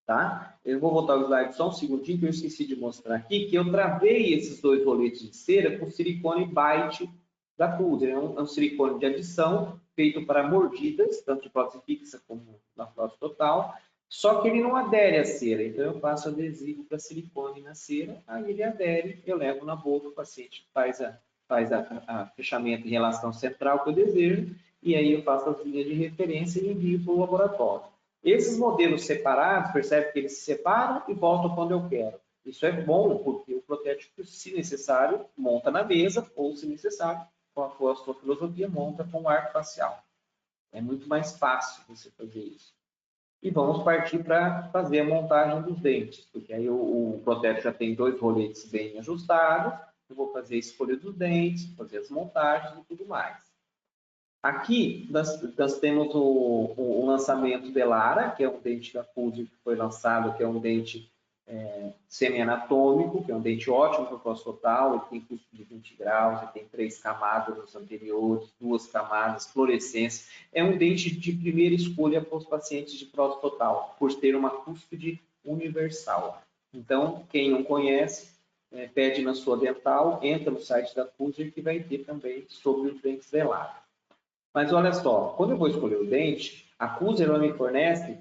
Tá? Eu vou voltar o slide só um segundinho, que eu esqueci de mostrar aqui, que eu travei esses dois roletes de cera com silicone bite da Cuser. É um silicone de adição, feito para mordidas, tanto de prótese fixa como na prótese total, só que ele não adere à cera, então eu passo adesivo para silicone na cera, aí ele adere, eu levo na boca, o paciente faz a fechamento em relação central que eu desejo, e aí eu faço as linhas de referência e envio para o laboratório. Esses modelos separados, percebe que eles se separam e voltam quando eu quero. Isso é bom, porque o protético, se necessário, monta na mesa, ou se necessário, com a sua filosofia, monta com o arco facial. É muito mais fácil você fazer isso. E vamos partir para fazer a montagem dos dentes, porque aí o protético já tem dois roletes bem ajustados, eu vou fazer a escolha dos dentes, fazer as montagens e tudo mais. Aqui nós temos o lançamento Delara, que é um dente da Cuser que foi lançado, que é um dente semi-anatômico, que é um dente ótimo para o prótese total, ele tem custo de 20 graus, ele tem 3 camadas nos anteriores, 2 camadas, fluorescência. É um dente de primeira escolha para os pacientes de prótese total, por ter uma cúspide universal. Então, quem não conhece, pede na sua dental, entra no site da Cuser, que vai ter também sobre os dentes Delara. Mas olha só, quando eu vou escolher o dente, a Cuser ela me fornece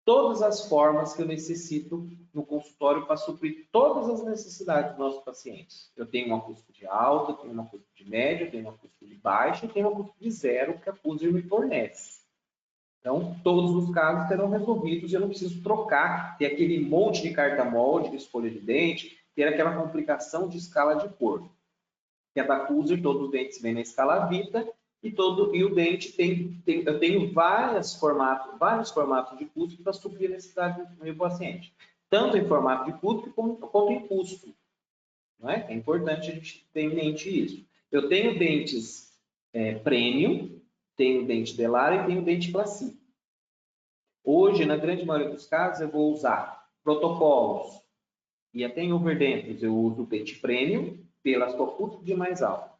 todas as formas que eu necessito no consultório para suprir todas as necessidades dos nossos pacientes. Eu tenho uma cúspide alta, eu tenho uma cúspide média, eu tenho uma cúspide baixa, eu tenho uma cúspide zero que a Cuser me fornece. Então, todos os casos serão resolvidos e eu não preciso trocar, ter aquele monte de carta-molde, de escolha de dente, ter aquela complicação de escala de cor. Que é da Cuser, todos os dentes vêm na escala Vita, e o dente eu tenho vários formatos de cúspide para suprir a necessidade do meu paciente, tanto em formato de cúspide quanto em custo. Não é? É importante a gente ter em mente isso. Eu tenho dentes premium, tenho dente Delara e tenho dente Classic. Hoje, na grande maioria dos casos, eu vou usar protocolos e até em overdentes eu uso o dente premium pela sua cúspide mais alta,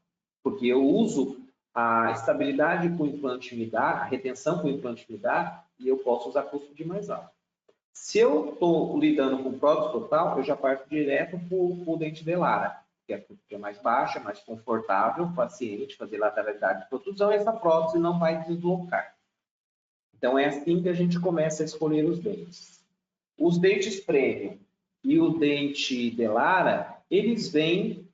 porque eu uso a estabilidade com o implante me dá, a retenção que o implante me dá, e eu posso usar cúspide mais alto. Se eu estou lidando com prótese total, eu já parto direto para o dente Delara, que é a cúspide mais baixa, mais confortável, o paciente fazer lateralidade de protrusão, essa prótese não vai deslocar. Então é assim que a gente começa a escolher os dentes. Os dentes premium e o dente Delara, eles vêm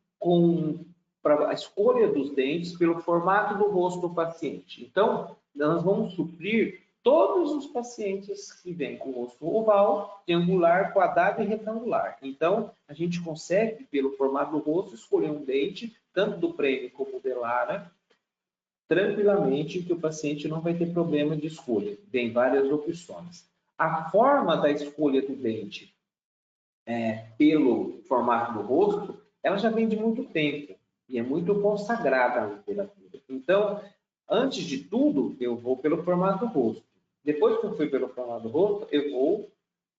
para a escolha dos dentes pelo formato do rosto do paciente. Então, nós vamos suprir todos os pacientes que vêm com rosto oval, triangular, quadrado e retangular. Então, a gente consegue, pelo formato do rosto, escolher um dente, tanto do premium como do Delara, tranquilamente, que o paciente não vai ter problema de escolha. Tem várias opções. A forma da escolha do dente pelo formato do rosto, ela já vem de muito tempo e é muito consagrada na literatura. Então, antes de tudo, eu vou pelo formato do rosto. Depois que eu fui pelo formato do rosto, eu vou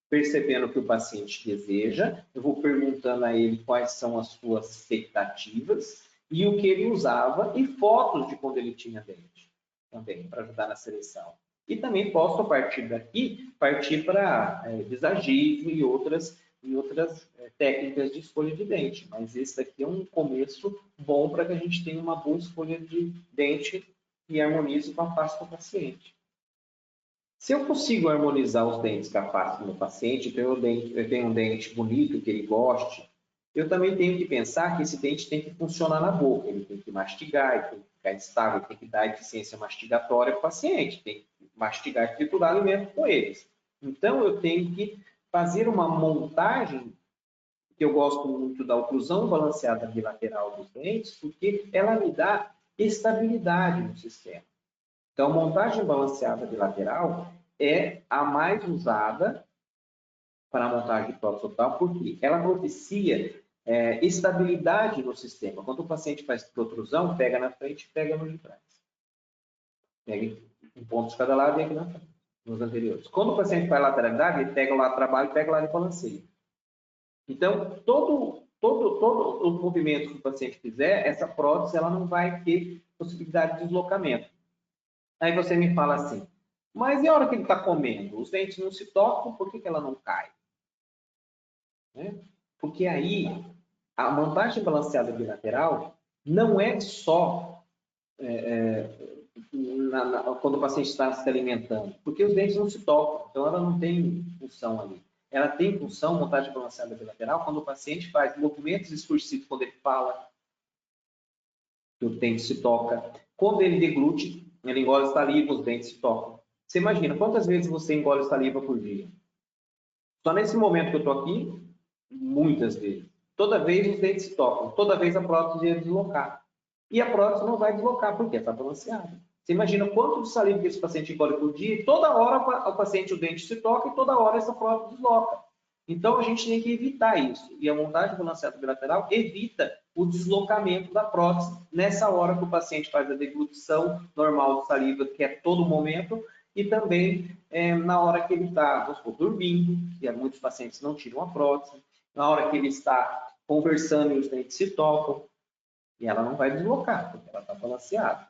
percebendo o que o paciente deseja, eu vou perguntando a ele quais são as suas expectativas e o que ele usava e fotos de quando ele tinha dente, também, para ajudar na seleção. E também posso, a partir daqui, partir para visagismo e outras técnicas de escolha de dente. Mas esse daqui é um começo bom para que a gente tenha uma boa escolha de dente e harmonize com a face do paciente. Se eu consigo harmonizar os dentes com a face do meu paciente, então eu tenho um dente bonito, que ele goste, eu também tenho que pensar que esse dente tem que funcionar na boca, ele tem que mastigar, ele tem que ficar estável, ele tem que dar eficiência mastigatória para o paciente, tem que mastigar e triturar alimento com eles. Então, eu tenho que fazer uma montagem, que eu gosto muito da oclusão balanceada bilateral dos dentes, porque ela me dá estabilidade no sistema. Então, a montagem balanceada bilateral é a mais usada para a montagem de prótese total, porque ela propicia estabilidade no sistema. Quando o paciente faz protrusão, pega na frente e pega no de trás. Pega um ponto de cada lado e aqui na frente, nos anteriores. Quando o paciente faz lateralidade, ele pega o lado de trabalho e pega o lado de balanceio. Então, todo o movimento que o paciente fizer, essa prótese ela não vai ter possibilidade de deslocamento. Aí você me fala assim, mas e a hora que ele está comendo? Os dentes não se tocam, por que ela não cai? Né? Porque aí, a montagem balanceada bilateral não é só quando o paciente está se alimentando, porque os dentes não se tocam, então ela não tem função ali. Ela tem função, montagem balanceada bilateral, quando o paciente faz movimentos excursivos, quando ele fala, que o dente se toca. Quando ele deglute, ele engole saliva, os dentes se tocam. Você imagina, quantas vezes você engole saliva por dia? Só nesse momento que eu estou aqui, muitas vezes. Toda vez os dentes se tocam, toda vez a prótese ia deslocar. E a prótese não vai deslocar, porque está balanceada. Você imagina quanto de saliva que esse paciente engole por dia, e toda hora o paciente, o dente se toca, e toda hora essa prótese desloca. Então, a gente tem que evitar isso. E a montagem balanceada bilateral evita o deslocamento da prótese nessa hora que o paciente faz a deglutição normal de saliva, que é todo momento, e também na hora que ele está, dormindo, que muitos pacientes não tiram a prótese, na hora que ele está conversando e os dentes se tocam, e ela não vai deslocar, porque ela está balanceada.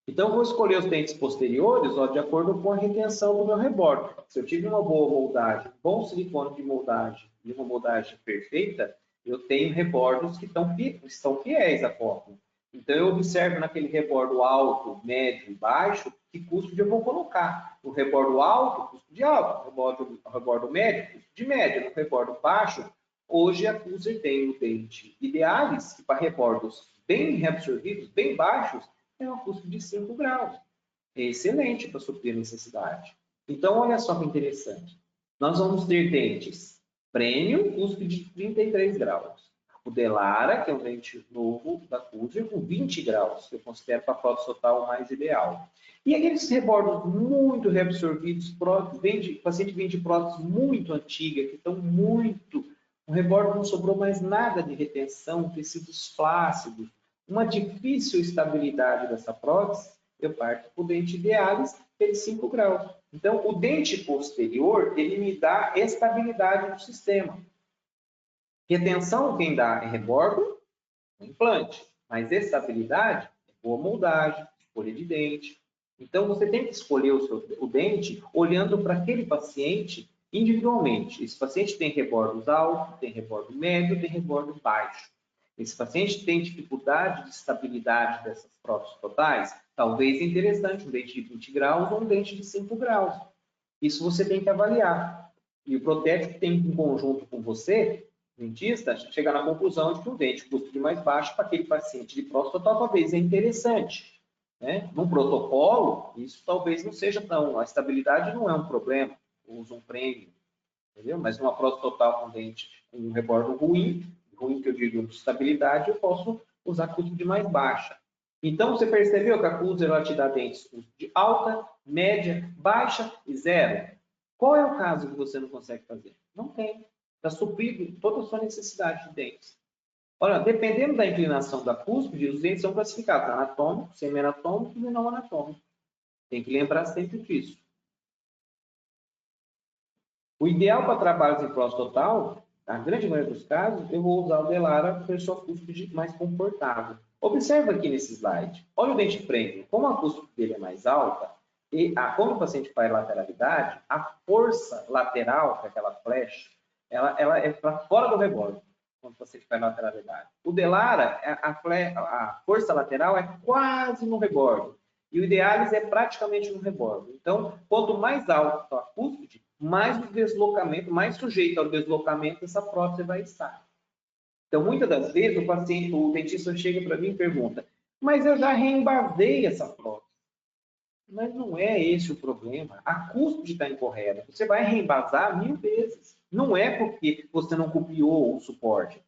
Então, eu vou escolher os dentes posteriores de acordo com a retenção do meu rebordo. Se eu tive uma boa moldagem, bom silicone de moldagem e uma moldagem perfeita, eu tenho rebordos que estão fiéis à fórmula. Então, eu observo naquele rebordo alto, médio e baixo, que custo eu vou colocar. No rebordo alto, custo de alto. No rebordo médio, custo de médio. No rebordo baixo, hoje a Cuser tem o dente Idealis, que para rebordos bem reabsorvidos, bem baixos, é um custo de 5 graus. É excelente para suprir a necessidade. Então, olha só que interessante. Nós vamos ter dentes Premium, custo de 33 graus. O Delara, que é um dente novo da Cuser, com 20 graus, que eu considero para a prótese total o mais ideal. E aqueles rebordos muito reabsorvidos, o paciente vem de prótese muito antiga, que estão muito... O rebordo não sobrou mais nada de retenção, tecidos flácidos, uma difícil estabilidade dessa prótese, eu parto para o dente Idealis, de 5 graus. Então, o dente posterior, ele me dá estabilidade no sistema. Retenção, quem dá é rebordo, implante. Mas estabilidade é boa moldagem, escolha de dente. Então, você tem que escolher o dente olhando para aquele paciente individualmente. Esse paciente tem rebordos altos, tem rebordo médio, tem rebordo baixo. Esse paciente tem dificuldade de estabilidade dessas próteses totais, talvez é interessante um dente de 20 graus ou um dente de 5 graus. Isso você tem que avaliar. E o protético tem em conjunto com você, dentista, chegar na conclusão de que um dente custo de mais baixo para aquele paciente de prótese total talvez é interessante. Né? Num protocolo, isso talvez não seja tão... A estabilidade não é um problema, usa um prêmio, entendeu? Mas numa prótese total com dente com um rebordo ruim que eu digo de estabilidade, eu posso usar custo de mais baixa. Então, você percebeu que a Cuser ela te dá dentes de alta, média, baixa e zero. Qual é o caso que você não consegue fazer? Não tem. Está suprido toda a sua necessidade de dentes. Olha, dependendo da inclinação da cúspide, os dentes são classificados anatômicos, semi-anatômicos e não anatômicos. Tem que lembrar sempre disso. O ideal para trabalhos em próstata total, na grande maioria dos casos, eu vou usar o Delara para sua cúspide mais confortável. Observa aqui nesse slide. Olha o dente premium. Como a cúspide dele é mais alta, e quando o paciente faz lateralidade, a força lateral, que é aquela flecha, ela é para fora do rebordo, quando o paciente faz lateralidade. O Delara, a força lateral é quase no rebordo. E o Idealis é praticamente no rebordo. Então, quanto mais alto a cúspide, mais o deslocamento, mais sujeito ao deslocamento essa prótese vai estar. Então, muitas das vezes, o dentista chega para mim e pergunta, mas eu já reembasei essa prótese. Mas não é esse o problema. A cúspide está incorreta. Você vai reembasar 1000 vezes. Não é porque você não copiou o suporte.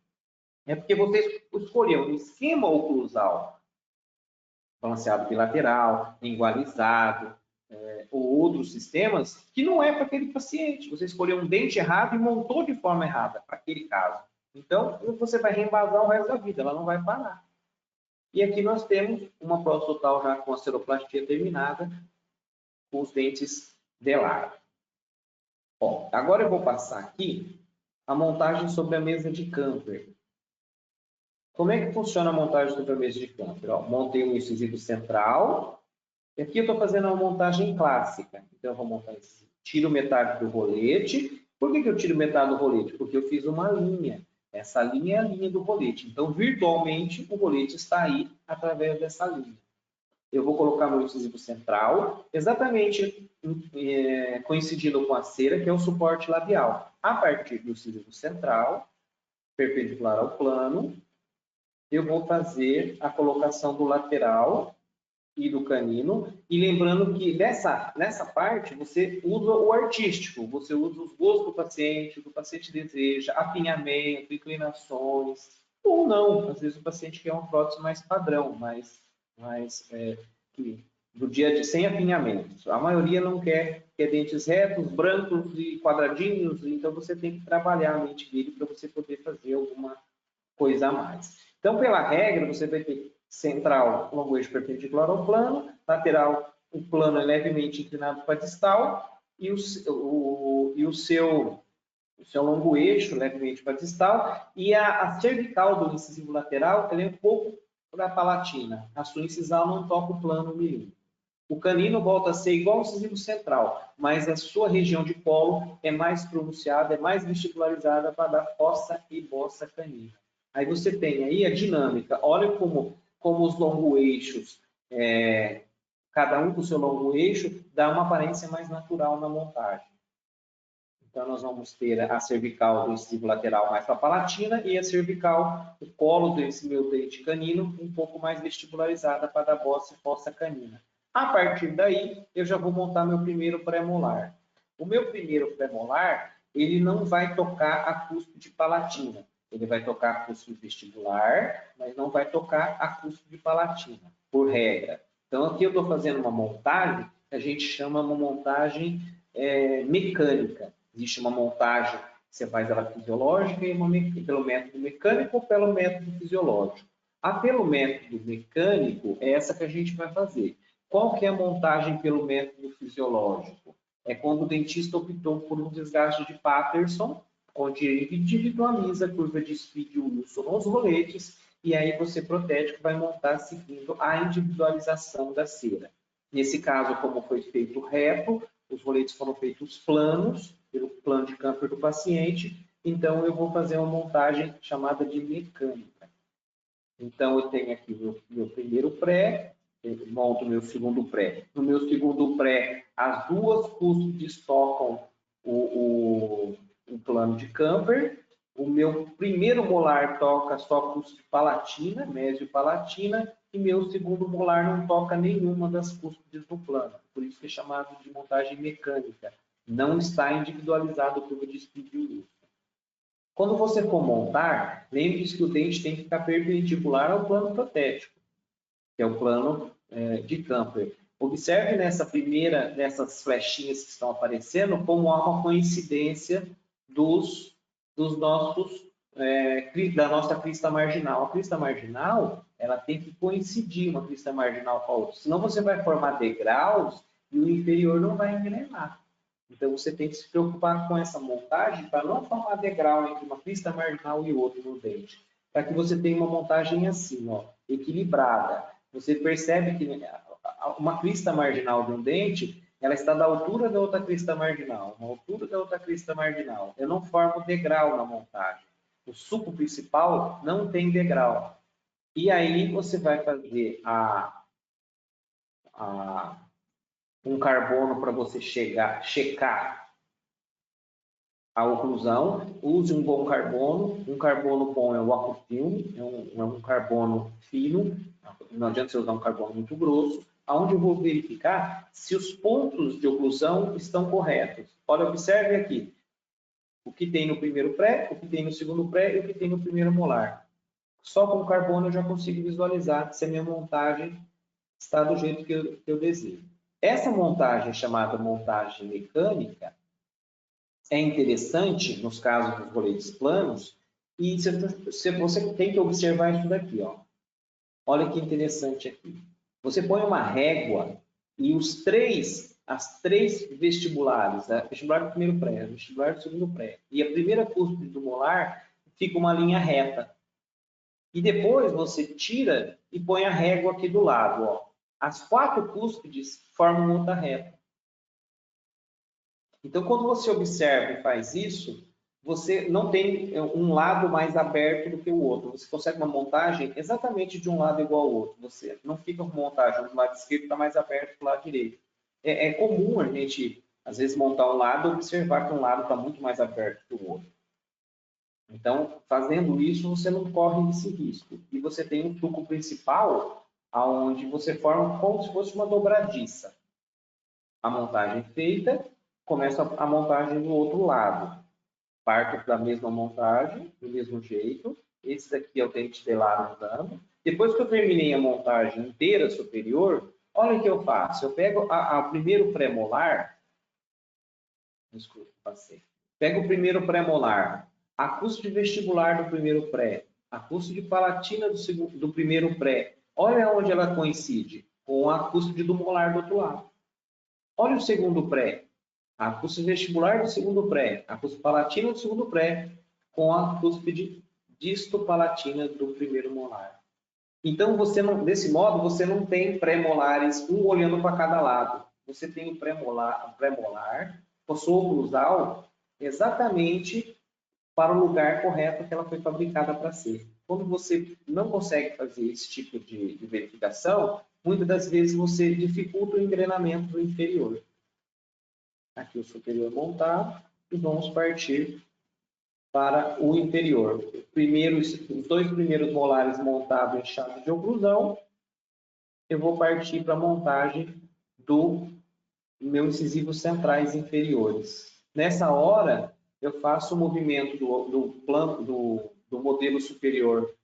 É porque você escolheu um esquema oclusal balanceado bilateral, igualizado, ou outros sistemas, que não é para aquele paciente. Você escolheu um dente errado e montou de forma errada para aquele caso. Então, você vai reembasar o resto da vida, ela não vai parar. E aqui nós temos uma prótese total já com a seroplastia terminada, com os dentes Delara. Bom, agora eu vou passar aqui a montagem sobre a mesa de Camper. Como é que funciona a montagem sobre a mesa de Camper? Ó, montei um incisivo central. E aqui eu estou fazendo uma montagem clássica. Então, eu vou montar esse. Tiro metade do rolete. Por que eu tiro metade do rolete? Porque eu fiz uma linha. Essa linha é a linha do rolete. Então, virtualmente, o rolete está aí através dessa linha. Eu vou colocar meu incisivo central, exatamente coincidindo com a cera, que é o suporte labial. A partir do incisivo central, perpendicular ao plano, eu vou fazer a colocação do lateral e do canino, e lembrando que nessa parte você usa o artístico, você usa os gostos do paciente deseja, apinhamento, inclinações, ou não, às vezes o paciente quer uma prótese mais padrão, do dia a dia, sem apinhamentos. A maioria não quer dentes retos, brancos e quadradinhos, então você tem que trabalhar a mente dele para você poder fazer alguma coisa a mais. Então, pela regra, você vai ter central, longo eixo perpendicular ao plano, lateral, o plano é levemente inclinado para distal, e o seu longo eixo levemente para distal, e a cervical do incisivo lateral ela é um pouco para a palatina. A sua incisal não toca o plano milímetro. O canino volta a ser igual ao incisivo central, mas a sua região de colo é mais pronunciada, é mais vestibularizada para dar fossa e bossa canina. Aí você tem aí a dinâmica. Olha como os longo eixos, cada um com o seu longo eixo, dá uma aparência mais natural na montagem. Então, nós vamos ter a cervical do incisivo lateral mais para a palatina e a cervical, o colo desse meu dente canino, um pouco mais vestibularizada para dar bossa e fossa canina. A partir daí, eu já vou montar meu primeiro pré-molar. O meu primeiro pré-molar, ele não vai tocar a cúspide palatina. Ele vai tocar a cúspide vestibular, mas não vai tocar a cúspide palatina, por regra. Então, aqui eu estou fazendo uma montagem que a gente chama uma montagem mecânica. Existe uma montagem que você faz ela fisiológica e pelo método mecânico ou pelo método fisiológico. Pelo método mecânico é essa que a gente vai fazer. Qual que é a montagem pelo método fisiológico? É quando o dentista optou por um desgaste de Patterson, onde ele individualiza a curva de Speed-Wilson nos roletes, e aí você protético vai montar seguindo a individualização da cera. Nesse caso, como foi feito reto, os roletes foram feitos planos, pelo plano de Camper do paciente, então eu vou fazer uma montagem chamada de mecânica. Então, eu tenho aqui o meu primeiro pré, monto o meu segundo pré. No meu segundo pré, as duas cúspides tocam o plano de Camper. O meu primeiro molar toca só cúspide palatina, mésio-palatina, e meu segundo molar não toca nenhuma das cúspides do plano. Por isso que é chamado de montagem mecânica. Não está individualizado a curva de Speed-Wilson. Quando você for montar, lembre-se que o dente tem que ficar perpendicular ao plano protético, que é o plano de Camper. Observe nessas flechinhas que estão aparecendo, como há uma coincidência dos nossos da nossa crista marginal. A crista marginal, ela tem que coincidir uma crista marginal com a outra, senão você vai formar degraus e o inferior não vai engrenar. Então, você tem que se preocupar com essa montagem para não formar degrau entre uma crista marginal e outra no dente. Para que você tenha uma montagem assim, ó, equilibrada. Você percebe que uma crista marginal de um dente, ela está da altura da outra crista marginal, na altura da outra crista marginal. Eu não formo degrau na montagem. O sulco principal não tem degrau. E aí você vai fazer um carbono para você checar a oclusão. Use um bom carbono. Um carbono bom é o aquafilme, é um carbono fino. Não adianta você usar um carbono muito grosso. Onde eu vou verificar se os pontos de oclusão estão corretos. Olha, observe aqui. O que tem no primeiro pré, o que tem no segundo pré e o que tem no primeiro molar. Só com o carbono eu já consigo visualizar se a minha montagem está do jeito que eu desejo. Essa montagem chamada montagem mecânica é interessante nos casos dos roletes planos e você tem que observar isso daqui, ó. Olha que interessante aqui. Você põe uma régua e as três vestibulares, né? Vestibular do primeiro pré, vestibular do segundo pré, e a primeira cúspide do molar fica uma linha reta. E depois você tira e põe a régua aqui do lado, ó. As 4 cúspides formam outra reta. Então, quando você observa e faz isso, você não tem um lado mais aberto do que o outro. Você consegue uma montagem exatamente de um lado igual ao outro. Você não fica com montagem do lado esquerdo está mais aberto do lado direito. É comum a gente, às vezes, montar um lado e observar que um lado está muito mais aberto que o outro. Então, fazendo isso, você não corre esse risco. E você tem um truco principal, onde você forma como se fosse uma dobradiça. A montagem feita, começa a montagem do outro lado. Parto da mesma montagem, do mesmo jeito. Esse daqui é o dente velar andando. Depois que eu terminei a montagem inteira superior, olha o que eu faço. Eu pego o primeiro pré-molar. Desculpa, passei. Pego o primeiro pré-molar, a cúspide vestibular do primeiro pré, a cúspide palatina do primeiro pré. Olha onde ela coincide com a cúspide do molar do outro lado. Olha o segundo pré. A cúspide vestibular do segundo pré, a cúspide palatina do segundo pré, com a cúspide distopalatina do primeiro molar. Então, desse modo, você não tem pré-molares, um olhando para cada lado. Você tem o pré-molar, com sua oclusal, exatamente para o lugar correto que ela foi fabricada para ser. Quando você não consegue fazer esse tipo de verificação, muitas das vezes você dificulta o engrenamento do inferior. Aqui o superior montado e vamos partir para o inferior. Os 2 primeiros molares montados em chave de oclusão, eu vou partir para a montagem do meu incisivos centrais inferiores. Nessa hora, eu faço o movimento do modelo superior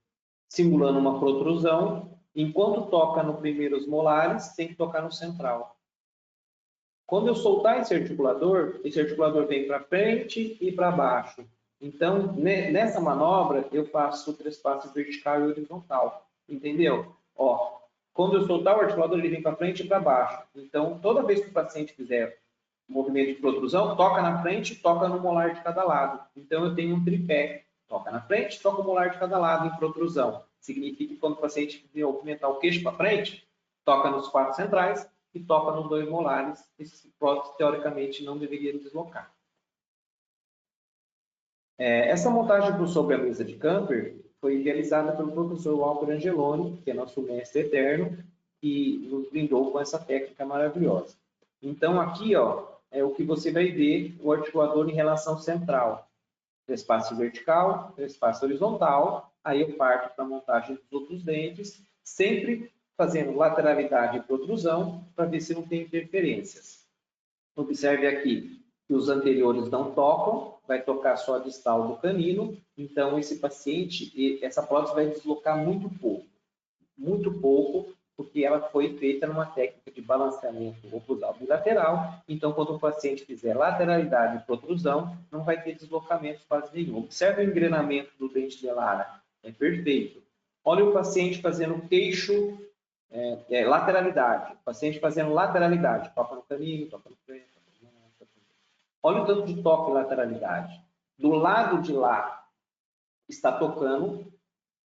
simulando uma protrusão. Enquanto toca nos primeiros molares, tem que tocar no central. Quando eu soltar esse articulador vem para frente e para baixo. Então, nessa manobra, eu faço o trespasse vertical e horizontal. Entendeu? Ó, quando eu soltar o articulador, ele vem para frente e para baixo. Então, toda vez que o paciente fizer movimento de protrusão, toca na frente, toca no molar de cada lado. Então, eu tenho um tripé. Toca na frente, toca o molar de cada lado em protrusão. Significa que quando o paciente movimentar o queixo para frente, toca nos 4 centrais e toca nos 2 molares. Esses próteses, teoricamente, não deveriam deslocar. Essa montagem sobre a mesa de Camper foi realizada pelo professor Walter Angeloni, que é nosso mestre eterno, que nos brindou com essa técnica maravilhosa. Então, aqui, ó, é o que você vai ver, o articulador em relação central. Trespasse vertical, trespasse horizontal, aí eu parto para a montagem dos outros dentes, sempre fazendo lateralidade e protrusão, para ver se não tem interferências. Observe aqui que os anteriores não tocam, vai tocar só a distal do canino, então esse paciente, essa prótese vai deslocar muito pouco, porque ela foi feita numa técnica de balanceamento oclusal bilateral. Então, quando o paciente fizer lateralidade e protrusão, não vai ter deslocamento quase nenhum. Observe o engrenamento do dente de Lara, é perfeito. Olha o paciente fazendo queixo, lateralidade. O paciente fazendo lateralidade, toca no canino, toca no freio. Olha o tanto de toque e lateralidade. Do lado de lá, está tocando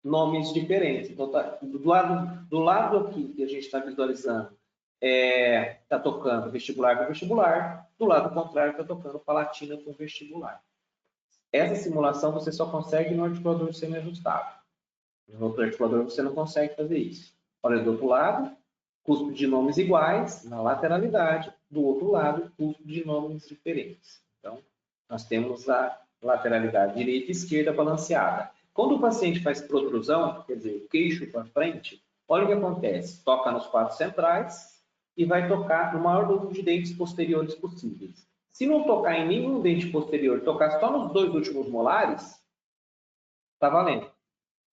nomes diferentes. Então, do lado aqui que a gente está visualizando, está tocando vestibular com vestibular. Do lado contrário, está tocando palatina com vestibular. Essa simulação você só consegue no articulador semi-ajustado. No outro articulador você não consegue fazer isso. Olha do outro lado, custo de nomes iguais na lateralidade. Do outro lado, custo de nomes diferentes. Então, nós temos a lateralidade direita e esquerda balanceada. Quando o paciente faz protrusão, quer dizer, o queixo para frente, olha o que acontece. Toca nos quadros centrais e vai tocar no maior número de dentes posteriores possíveis. Se não tocar em nenhum dente posterior, tocar só nos 2 últimos molares, está valendo.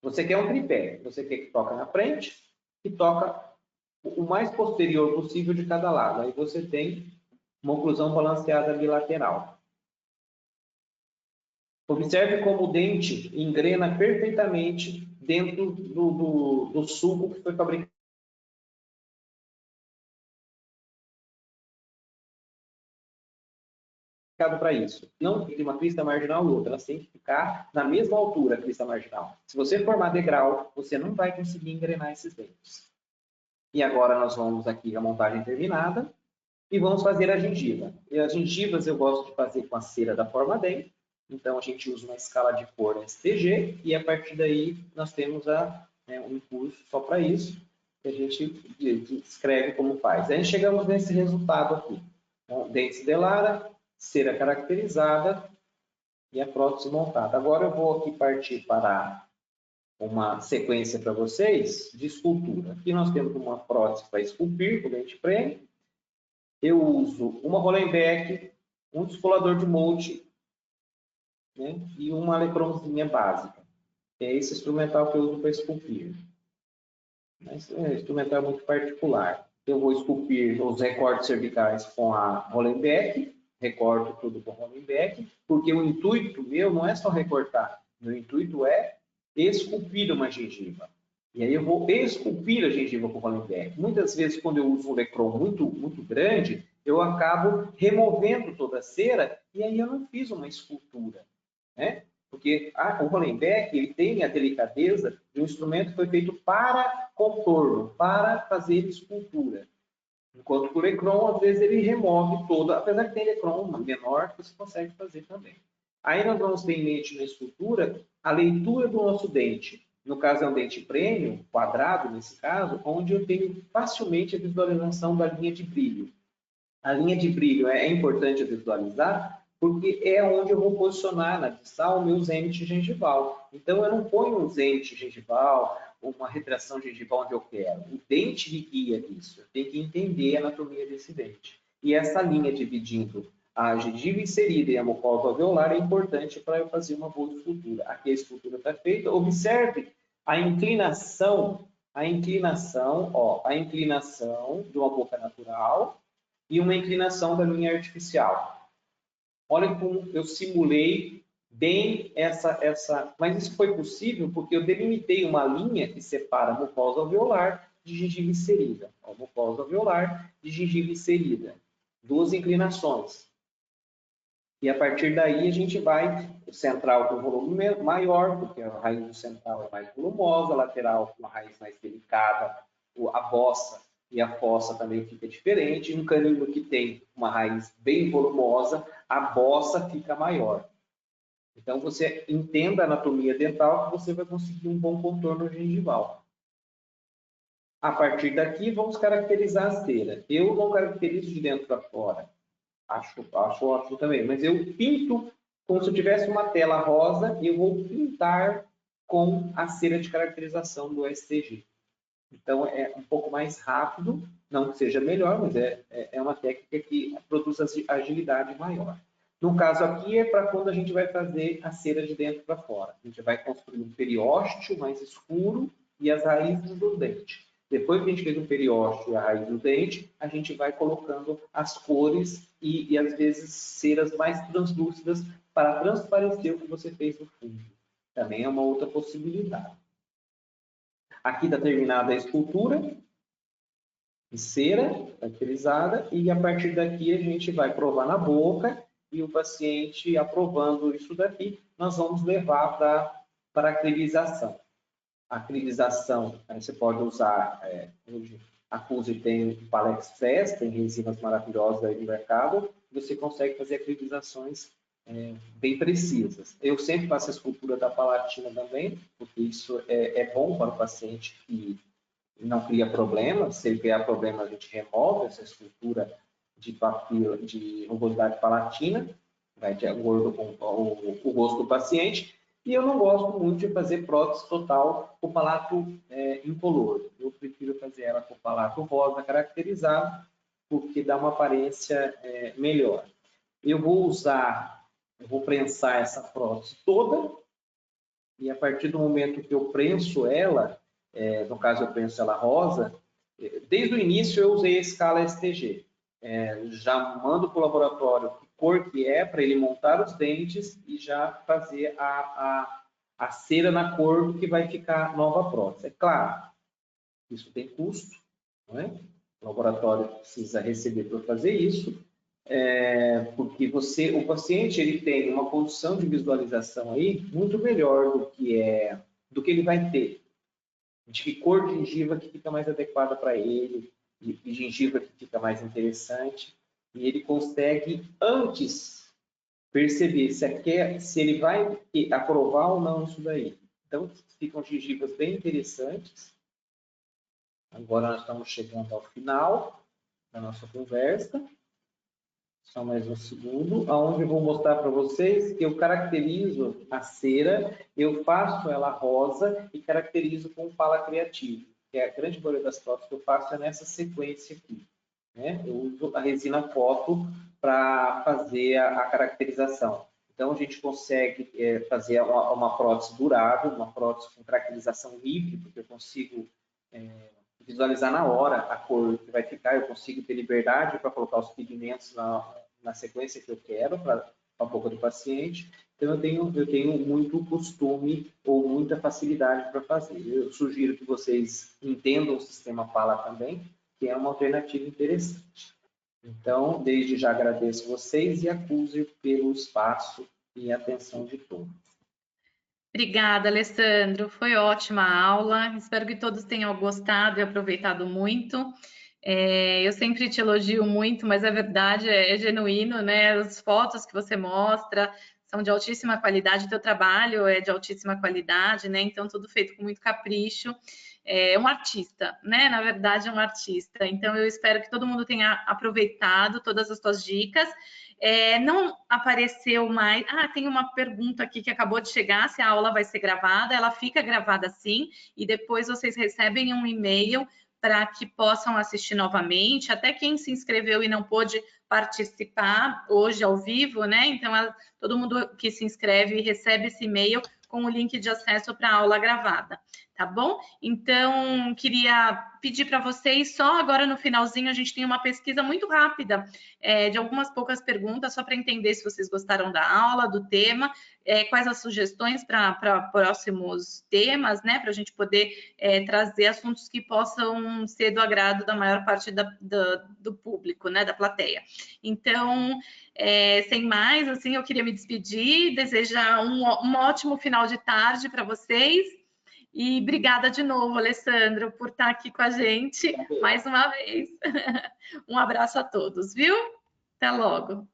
Você quer um tripé, você quer que toca na frente e toca o mais posterior possível de cada lado. Aí você tem uma oclusão balanceada bilateral. Observe como o dente engrena perfeitamente dentro do sulco que foi fabricado para isso. Não tem uma crista marginal ou outra, elas têm que ficar na mesma altura, a crista marginal. Se você formar degrau, você não vai conseguir engrenar esses dentes. E agora nós vamos aqui a montagem terminada e vamos fazer a gengiva. E as gengivas eu gosto de fazer com a cera da Formadem. Então, a gente usa uma escala de cor STG e, a partir daí, nós temos um curso só para isso, que a gente descreve como faz. Aí, chegamos nesse resultado aqui. Então, dentes de Lara, cera caracterizada e a prótese montada. Agora, eu vou aqui partir para uma sequência para vocês de escultura. Aqui nós temos uma prótese para esculpir, com dente prêmio. Eu uso uma Hollenbeck, um descolador de molde, né, e uma lecronzinha básica. É esse instrumental que eu uso para esculpir. Mas é um instrumental muito particular. Eu vou esculpir os recortes cervicais com a Hollenbeck, recorto tudo com a Hollenbeck, porque o intuito meu não é só recortar, meu intuito é esculpir uma gengiva. E aí eu vou esculpir a gengiva com o Hollenbeck. Muitas vezes, quando eu uso um lecron muito grande, eu acabo removendo toda a cera e aí eu não fiz uma escultura, né? Porque o Hollenbeck ele tem a delicadeza de um instrumento que foi feito para contorno, para fazer escultura. Enquanto que o lecron, às vezes, ele remove toda, apesar que tem lecron menor que você consegue fazer também. Aí nós vamos ter em mente na escultura a leitura do nosso dente. No caso, é um dente prêmio, quadrado nesse caso, onde eu tenho facilmente a visualização da linha de brilho. A linha de brilho é importante visualizar, porque é onde eu vou posicionar na distal o meu zênite gengival. Então, eu não ponho um zênite gengival, uma retração gengival onde eu quero. O dente me guia nisso. Eu tenho que entender a anatomia desse dente. E essa linha dividindo a gengiva inserida e a mucosa alveolar é importante para eu fazer uma boa escultura. Aqui a escultura está feita. Observe a inclinação de uma boca natural e uma inclinação da linha artificial. Olha como eu simulei bem mas isso foi possível porque eu delimitei uma linha que separa a mucosa alveolar de gengiva inserida. A mucosa alveolar de gengiva inserida. 2 inclinações. E a partir daí a gente vai, o central com volume maior, porque a raiz do central é mais volumosa, a lateral com uma raiz mais delicada, a bossa e a fossa também fica diferente. Um canino que tem uma raiz bem volumosa, a bossa fica maior. Então, você entenda a anatomia dental que você vai conseguir um bom contorno gengival. A partir daqui, vamos caracterizar a cera. Eu não caracterizo de dentro para fora. Acho também. Mas eu pinto como se eu tivesse uma tela rosa e eu vou pintar com a cera de caracterização do STG. Então, é um pouco mais rápido, não que seja melhor, mas é uma técnica que produz agilidade maior. No caso aqui, é para quando a gente vai fazer a cera de dentro para fora. A gente vai construir um periósteo mais escuro e as raízes do dente. Depois que a gente fez o periósteo e a raiz do dente, a gente vai colocando as cores e às vezes ceras mais translúcidas para transparecer o que você fez no fundo. Também é uma outra possibilidade. Aqui está terminada a escultura em cera, caracterizada, e a partir daqui a gente vai provar na boca e o paciente aprovando isso daqui, nós vamos levar para a acrilização. A acrilização, você pode usar, hoje a Cuse tem o Pala Express, tem resinas maravilhosas aí no mercado, você consegue fazer acrilizações bem precisas. Eu sempre faço a escultura da palatina também, porque isso é bom para o paciente que não cria problema. Se ele criar problema, a gente remove essa escultura de papila, de rugosidade palatina, vai de acordo com o gosto do paciente. E eu não gosto muito de fazer prótese total com palato incolor. Eu prefiro fazer ela com palato rosa caracterizado, porque dá uma aparência melhor. Eu vou prensar essa prótese toda, e a partir do momento que eu prenso ela, no caso eu prenso ela rosa, desde o início eu usei a escala STG. Já mando para o laboratório que cor que é, para ele montar os dentes e já fazer a cera na cor que vai ficar nova prótese. É claro, isso tem custo, não é? O laboratório precisa receber para fazer isso, porque o paciente ele tem uma condição de visualização aí muito melhor do que ele vai ter. De que cor de gengiva que fica mais adequada para ele, de gengiva que fica mais interessante, e ele consegue antes perceber se ele vai aprovar ou não isso daí. Então, ficam gengivas bem interessantes. Agora nós estamos chegando ao final da nossa conversa. Só mais um segundo, onde eu vou mostrar para vocês que eu caracterizo a cera, eu faço ela rosa e caracterizo com pala criativo, que é a grande maioria das próteses que eu faço nessa sequência aqui. Né? Eu uso a resina foto para fazer a caracterização. Então, a gente consegue fazer uma prótese durável, uma prótese com caracterização livre, porque eu consigo visualizar na hora a cor que vai ficar, eu consigo ter liberdade para colocar os pigmentos na sequência que eu quero para a boca do paciente. Então, eu tenho muito costume ou muita facilidade para fazer. Eu sugiro que vocês entendam o sistema Pala também, que é uma alternativa interessante. Então, desde já agradeço vocês e acuso pelo espaço e atenção de todos. Obrigada, Alessandro. Foi ótima a aula. Espero que todos tenham gostado e aproveitado muito. Eu sempre te elogio muito, mas a verdade é genuíno, né? As fotos que você mostra são de altíssima qualidade, o teu trabalho é de altíssima qualidade, né? Então, tudo feito com muito capricho. É um artista, né? Na verdade, é um artista. Então, eu espero que todo mundo tenha aproveitado todas as tuas dicas. Não apareceu mais. Tem uma pergunta aqui que acabou de chegar, se a aula vai ser gravada. Ela fica gravada sim, e depois vocês recebem um e-mail para que possam assistir novamente. Até quem se inscreveu e não pôde participar hoje ao vivo, né? Então, todo mundo que se inscreve recebe esse e-mail com o link de acesso para a aula gravada, tá bom? Então, queria pedir para vocês, só agora no finalzinho, a gente tem uma pesquisa muito rápida de algumas poucas perguntas, só para entender se vocês gostaram da aula, do tema, quais as sugestões para próximos temas, né? Para a gente poder trazer assuntos que possam ser do agrado da maior parte do público, né? Da plateia. Então, sem mais, assim, eu queria me despedir, desejar um ótimo final de tarde para vocês. E obrigada de novo, Alessandro, por estar aqui com a gente mais uma vez. Um abraço a todos, viu? Até logo.